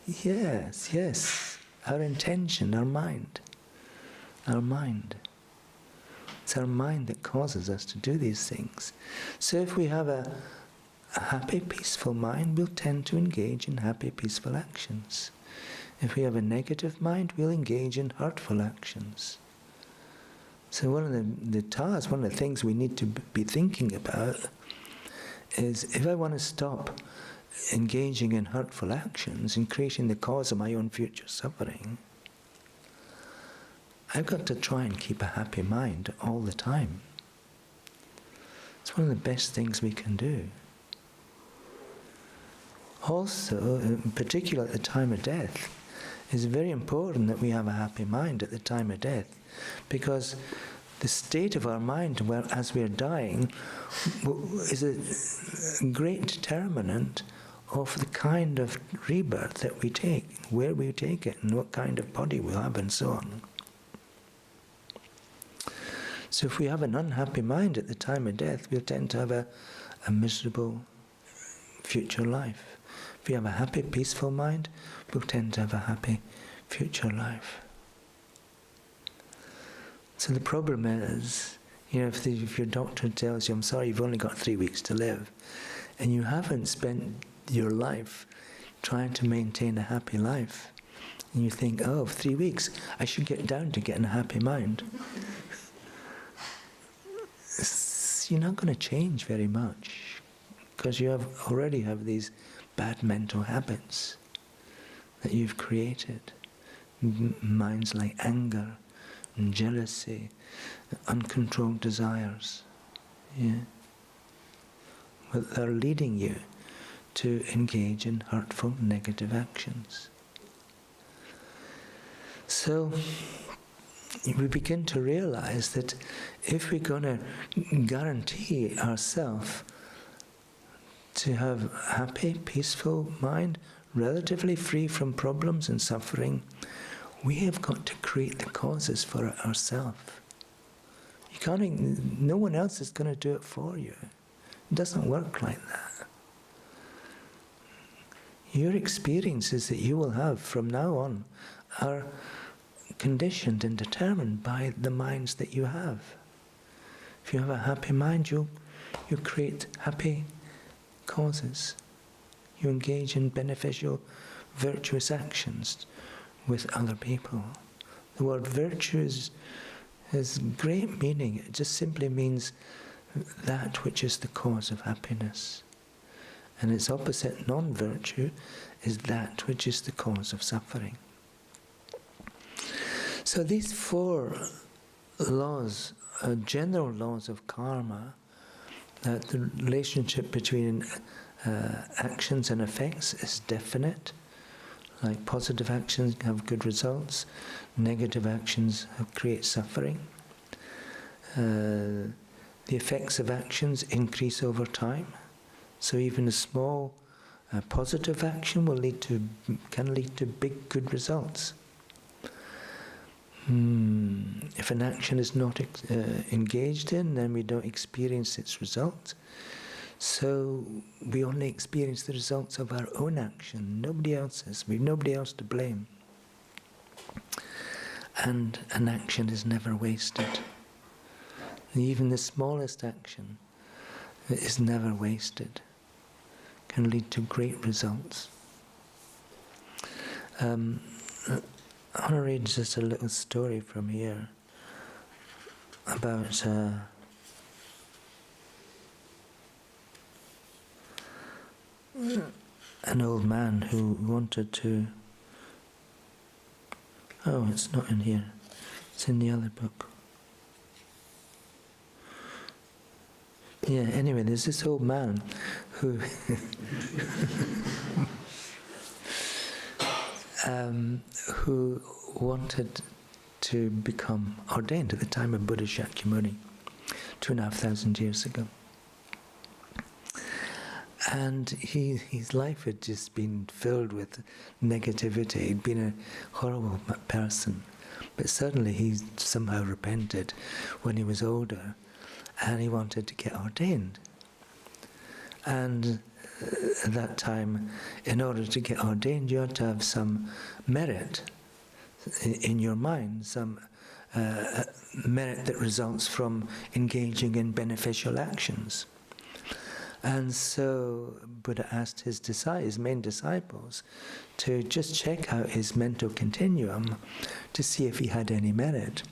Yes. Our intention, our mind. Our mind. It's our mind that causes us to do these things. So if we have a happy, peaceful mind, we'll tend to engage in happy, peaceful actions. If we have a negative mind, we'll engage in hurtful actions. So one of the tasks, one of the things we need to be thinking about is, if I want to stop engaging in hurtful actions and creating the cause of my own future suffering, I've got to try and keep a happy mind all the time. It's one of the best things we can do. Also, particularly at the time of death, it's very important that we have a happy mind at the time of death, because the state of our mind as we're dying is a great determinant of the kind of rebirth that we take, where we take it, and what kind of body we'll have, and so on. So if we have an unhappy mind at the time of death, we'll tend to have a miserable future life. If we have a happy, peaceful mind, we'll tend to have a happy future life. So the problem is, if your doctor tells you, I'm sorry, you've only got 3 weeks to live, and you haven't spent your life trying to maintain a happy life, and you think, 3 weeks, I should get down to getting a happy mind. You're not going to change very much, because you already have these bad mental habits that you've created. Minds like anger and jealousy, uncontrolled desires. Yeah. But they're leading you to engage in hurtful, negative actions. So we begin to realize that if we're going to guarantee ourselves to have a happy, peaceful mind, relatively free from problems and suffering, we have got to create the causes for it ourselves. No one else is going to do it for you. It doesn't work like that. Your experiences that you will have from now on are conditioned and determined by the minds that you have. If you have a happy mind, you create happy causes. You engage in beneficial, virtuous actions with other people. The word virtue has great meaning. It just simply means that which is the cause of happiness. And its opposite, non-virtue, is that which is the cause of suffering. So these four laws, general laws of karma, that the relationship between actions and effects is definite. Like positive actions have good results, negative actions create suffering. The effects of actions increase over time. So even a small positive action can lead to big good results. If an action is not engaged in, then we don't experience its results. So we only experience the results of our own action, nobody else's. We've nobody else to blame. And an action is never wasted. Even the smallest action is never wasted. Can lead to great results. I want to read just a little story from here about an old man who wanted to... Oh, it's not in here. It's in the other book. Yeah, anyway, there's this old man who who wanted to become ordained at the time of Buddha Shakyamuni, 2,500 years ago. And his life had just been filled with negativity. He'd been a horrible person. But suddenly he somehow repented when he was older, and he wanted to get ordained. And at that time, in order to get ordained, you had to have some merit in your mind, some merit that results from engaging in beneficial actions. And so Buddha asked his main disciples to just check out his mental continuum to see if he had any merit.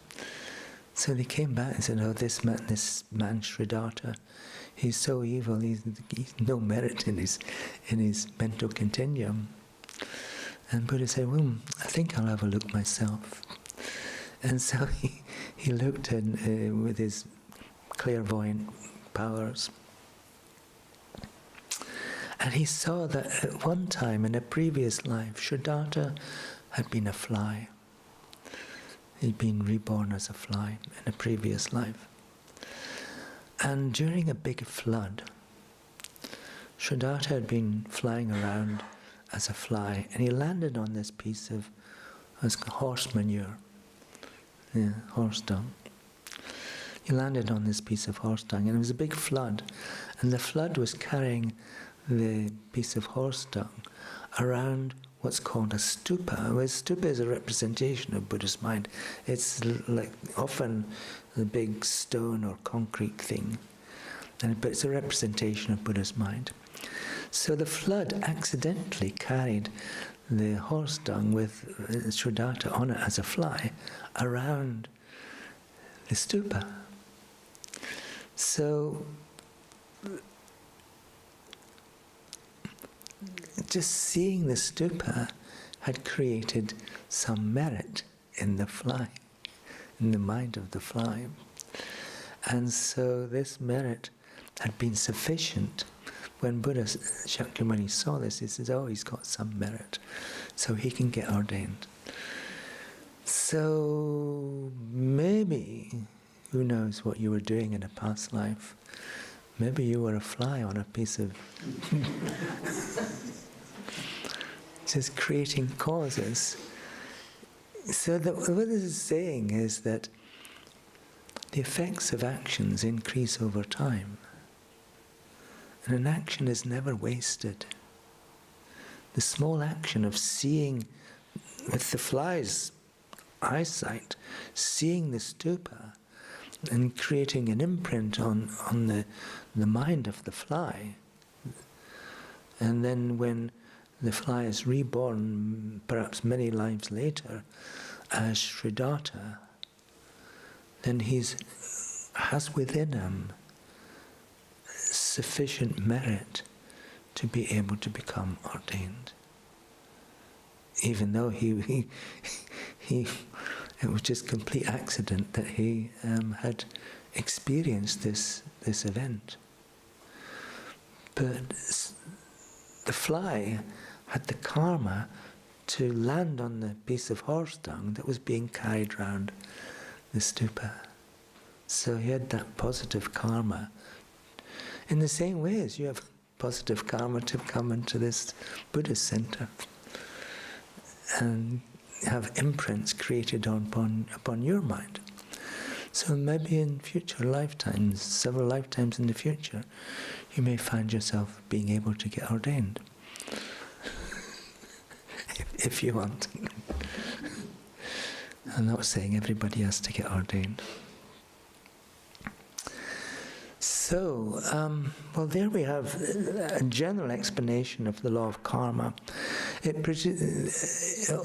So they came back and said, oh, this man Sridharta, he's so evil, he's no merit in his mental continuum. And Buddha said, well, I think I'll have a look myself. And so he looked in with his clairvoyant powers. And he saw that at one time in a previous life, Sridharta had been a fly. He'd been reborn as a fly in a previous life. And during a big flood, Sridharta had been flying around as a fly, and he landed on this piece of horse manure, horse dung. He landed on this piece of horse dung, and it was a big flood, and the flood was carrying the piece of horse dung around what's called a stupa. Well, a stupa is a representation of Buddha's mind. It's like often a big stone or concrete thing, but it's a representation of Buddha's mind. So the flood accidentally carried the horse dung with Sridharta on it as a fly around the stupa. So just seeing the stupa had created some merit in the fly, in the mind of the fly. And so this merit had been sufficient. When Buddha Shakyamuni saw this, he says, oh, he's got some merit, so he can get ordained. So maybe, who knows what you were doing in a past life? Maybe you were a fly on a piece of... just creating causes. So what this is saying is that the effects of actions increase over time. And an action is never wasted. The small action of seeing, with the fly's eyesight, seeing the stupa and creating an imprint on the mind of the fly. And then when the fly is reborn, perhaps many lives later, as Sridharta, then he has within him sufficient merit to be able to become ordained. Even though he It was just complete accident that he had experienced this event. But the fly had the karma to land on the piece of horse dung that was being carried round the stupa. So he had that positive karma. In the same way as you have positive karma to come into this Buddhist center and have imprints created upon your mind. So maybe in future lifetimes, several lifetimes in the future, you may find yourself being able to get ordained. if you want. I'm not saying everybody has to get ordained. So, well, there we have a general explanation of the law of karma.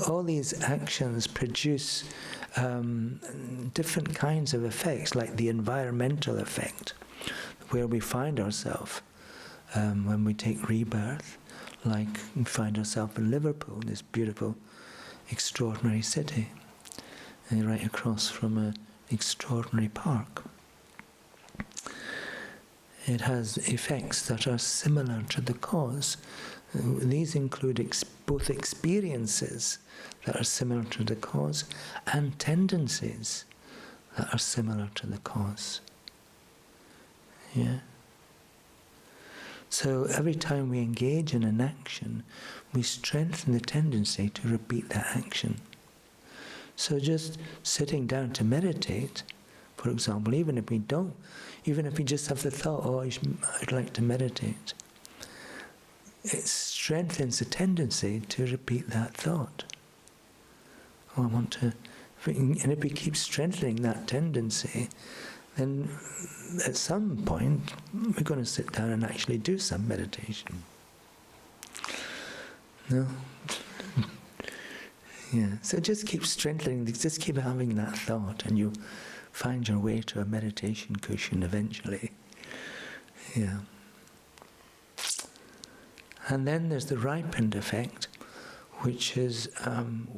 All these actions produce different kinds of effects, like the environmental effect, where we find ourselves when we take rebirth, like we find ourselves in Liverpool, this beautiful, extraordinary city, and right across from an extraordinary park. It has effects that are similar to the cause. These include both experiences that are similar to the cause and tendencies that are similar to the cause. Yeah. So every time we engage in an action, we strengthen the tendency to repeat that action. So just sitting down to meditate, for example, even if we just have the thought, oh, I'd like to meditate, it strengthens the tendency to repeat that thought. Oh, I want to, and if we keep strengthening that tendency, then at some point we're going to sit down and actually do some meditation. No? Yeah, so just keep strengthening, just keep having that thought, and you find your way to a meditation cushion eventually. Yeah. And then there's the ripened effect, which is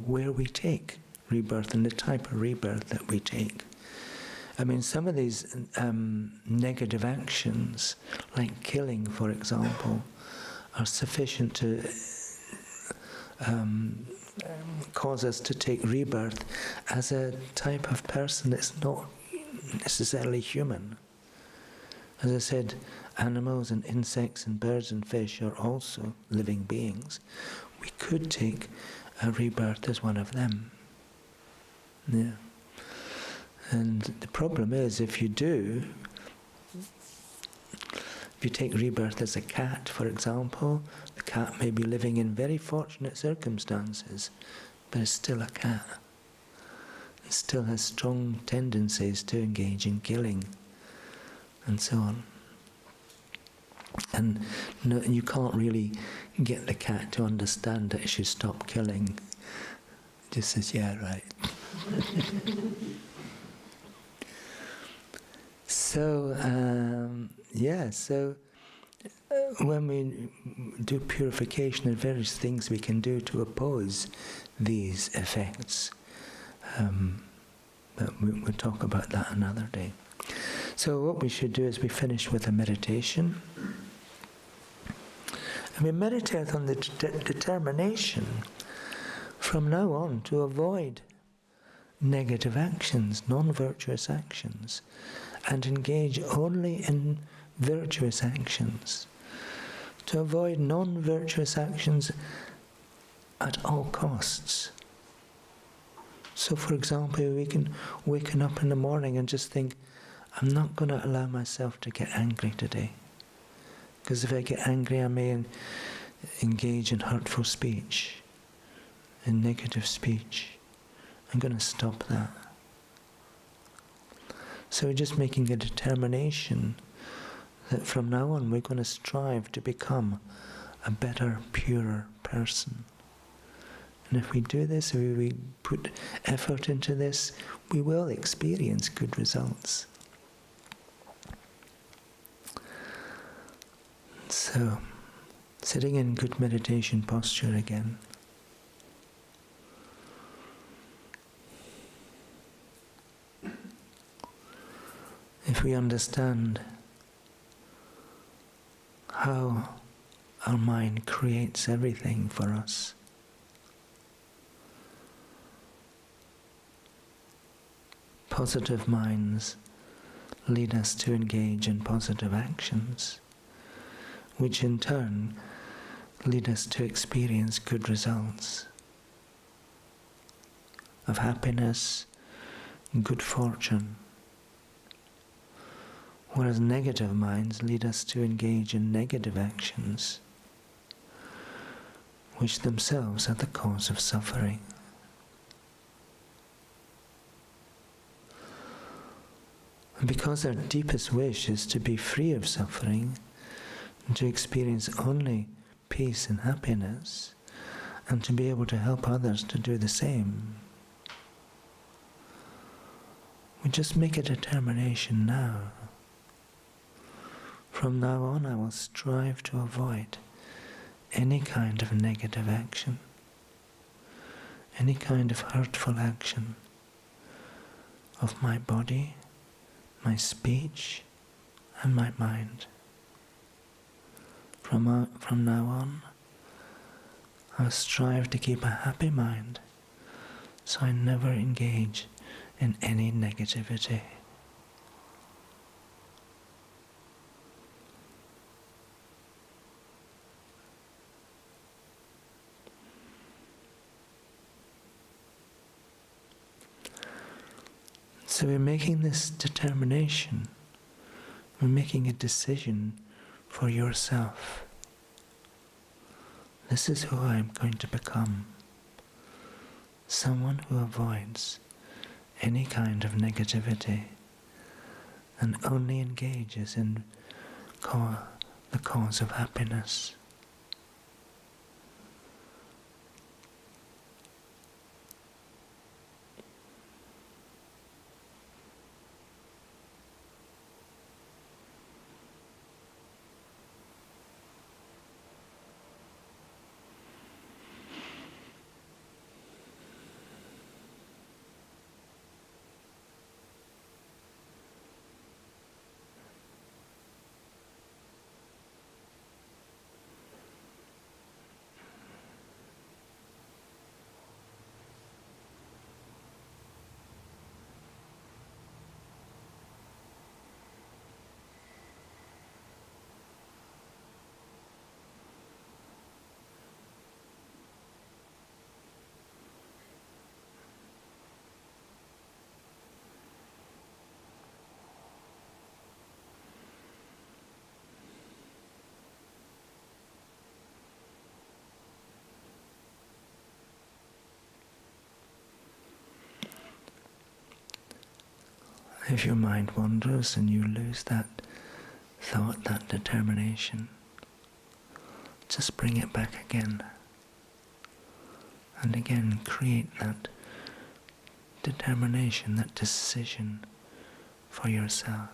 where we take rebirth and the type of rebirth that we take. I mean, some of these negative actions, like killing, for example, are sufficient to cause us to take rebirth as a type of person that's not necessarily human. As I said, animals and insects and birds and fish are also living beings. We could take a rebirth as one of them. Yeah. And the problem is, if you take rebirth as a cat, for example, the cat may be living in very fortunate circumstances, but it's still a cat. It still has strong tendencies to engage in killing, and so on. And no, you can't really get the cat to understand that it should stop killing. It just says, yeah, right. So, when we do purification, there are various things we can do to oppose these effects. But we'll talk about that another day. So what we should do is we finish with a meditation. And we meditate on the determination from now on to avoid negative actions, non-virtuous actions, and engage only in virtuous actions. To avoid non-virtuous actions at all costs. So, for example, we can waken up in the morning and just think, I'm not going to allow myself to get angry today. Because if I get angry, I may engage in hurtful speech, in negative speech. I'm going to stop that. So we're just making a determination that from now on we're going to strive to become a better, purer person. And if we do this, we put effort into this, we will experience good results. So, sitting in good meditation posture again. if we understand how our mind creates everything for us, positive minds lead us to engage in positive actions, which in turn lead us to experience good results of happiness, good fortune, whereas negative minds lead us to engage in negative actions, which themselves are the cause of suffering. And because our deepest wish is to be free of suffering, and to experience only peace and happiness, and to be able to help others to do the same, we just make a determination now. From now on, I will strive to avoid any kind of negative action, any kind of hurtful action of my body, my speech, and my mind. From now on, I'll strive to keep a happy mind, so I never engage in any negativity. So we're making this determination, we're making a decision for yourself. This is who I'm going to become. Someone who avoids any kind of negativity and only engages in the cause of happiness. If your mind wanders and you lose that thought, that determination, just bring it back again. And again, create that determination, that decision for yourself.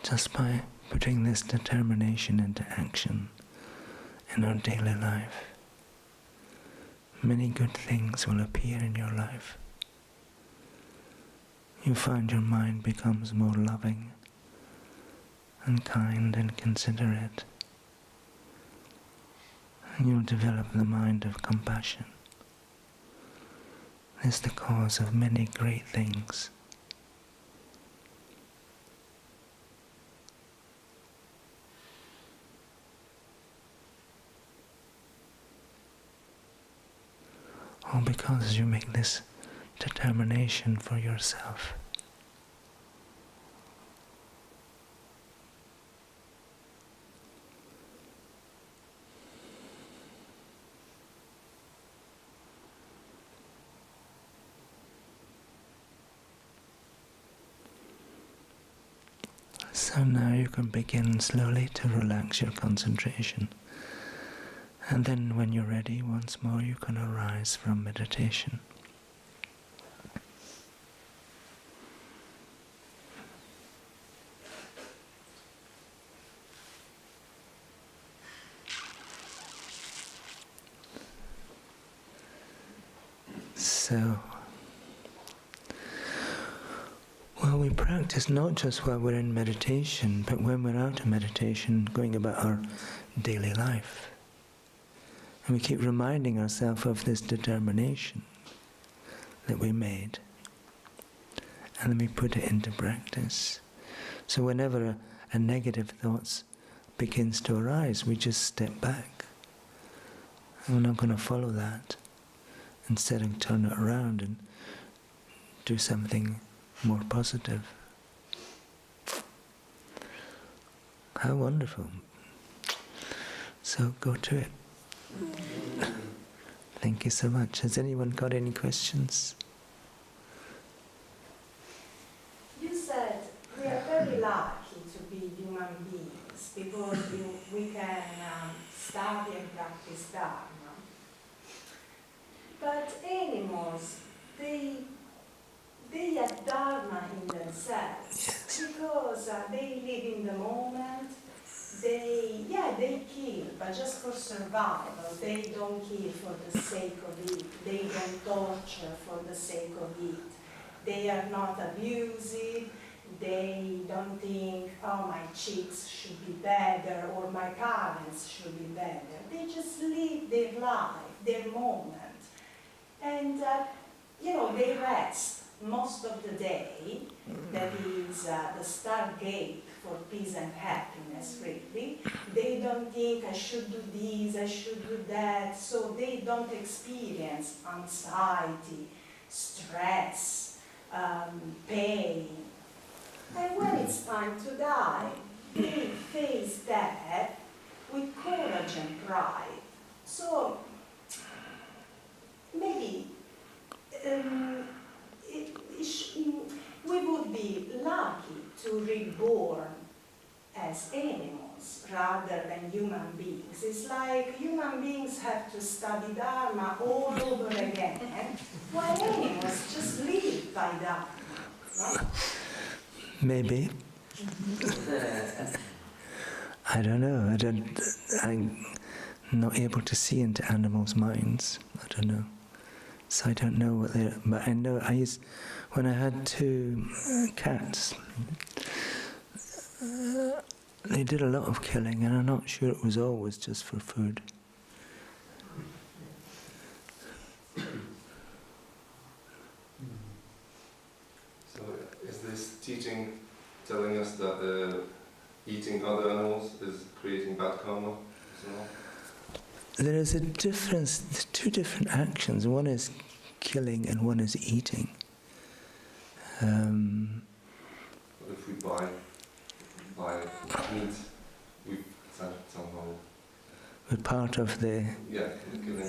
just by putting this determination into action in our daily life, many good things will appear in your life. You find your mind becomes more loving and kind and considerate. And you'll develop the mind of compassion. This is the cause of many great things. All because you make this determination for yourself. So now you can begin slowly to relax your concentration. And then when you're ready, once more you can arise from meditation. So, well, we practice not just while we're in meditation, but when we're out of meditation, going about our daily life. And we keep reminding ourselves of this determination that we made. And then we put it into practice. So whenever a negative thought begins to arise, we just step back. And we're not going to follow that. Instead of turn it around and do something more positive. How wonderful. So go to it. Thank you so much. Has anyone got any questions? You said we are very lucky to be human beings because we can study and practice Dharma. But animals, they have Dharma in themselves because they live in the moment. They kill, but just for survival. They don't kill for the sake of it. They don't torture for the sake of it. They are not abusive. They don't think, oh, my chicks should be better or my parents should be better. They just live their life, their moment. And, they rest most of the day. That is the stargate for peace and happiness, really. They don't think, I should do this, I should do that, so they don't experience anxiety, stress, pain. And when it's time to die, they face death with courage and pride. So, maybe we would be lucky to reborn as animals rather than human beings. It's like human beings have to study Dharma all over again, while animals just live by Dharma. No? Maybe. I don't know. I'm not able to see into animals' minds. I don't know. So I don't know what they're... But I know when I had two cats, they did a lot of killing, and I'm not sure it was always just for food. So is this teaching telling us that eating other animals is creating bad karma as well? There is a difference, there's two different actions. One is killing and one is eating. But if we buy meat, we somehow... We're part of the... Yeah, killing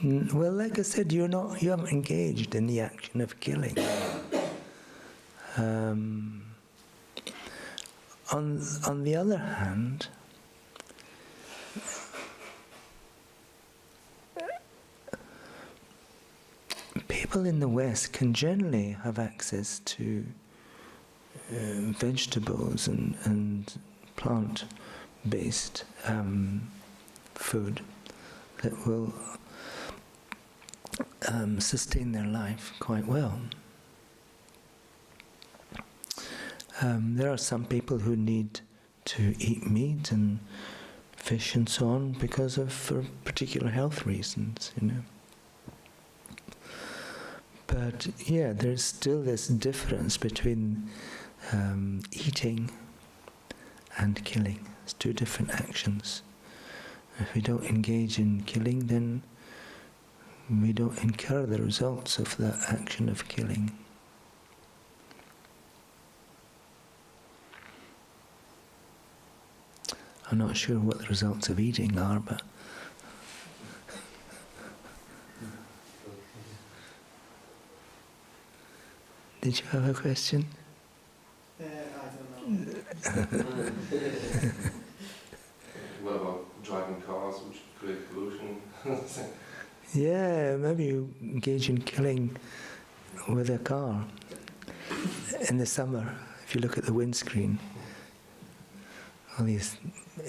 karma. Well, like I said, you haven't engaged in the action of killing. On the other hand, people in the West can generally have access to vegetables and plant-based food that will sustain their life quite well. There are some people who need to eat meat and fish and so on for particular health reasons, you know. But yeah, there's still this difference between eating and killing. It's two different actions. If we don't engage in killing, then we don't incur the results of that action of killing. I'm not sure what the results of eating are, but did you have a question? I don't know. What about driving cars, which create pollution? Yeah, maybe you engage in killing with a car. In the summer, if you look at the windscreen, all these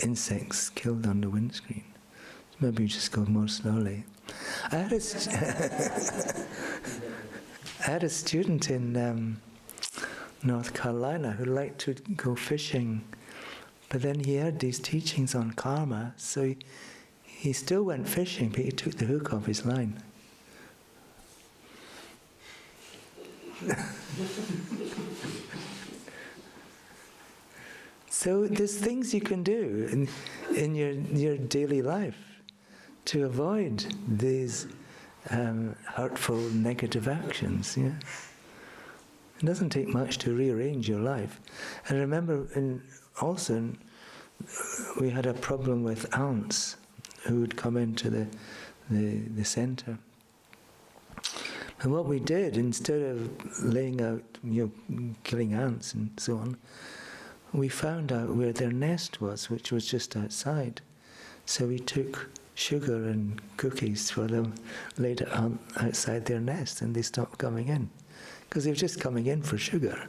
insects killed on the windscreen. Maybe you just go more slowly. I had a student in North Carolina who liked to go fishing, but then he heard these teachings on karma, so he still went fishing, but he took the hook off his line. So there's things you can do in your daily life to avoid these hurtful, negative actions. Yeah, it doesn't take much to rearrange your life. And I remember we had a problem with ants who would come into the centre. And what we did, instead of laying out, killing ants and so on, we found out where their nest was, which was just outside. So we took sugar and cookies for them, laid it outside their nest, and they stopped coming in. Because they were just coming in for sugar.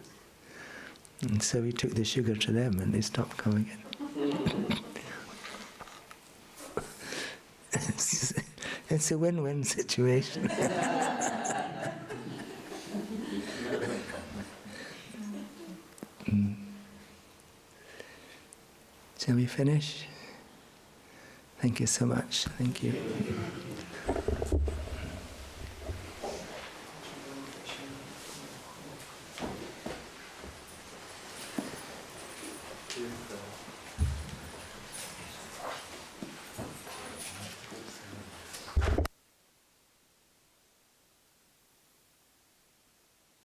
And so we took the sugar to them, and they stopped coming in. It's a win-win situation. Shall we finish? Thank you so much. Thank you.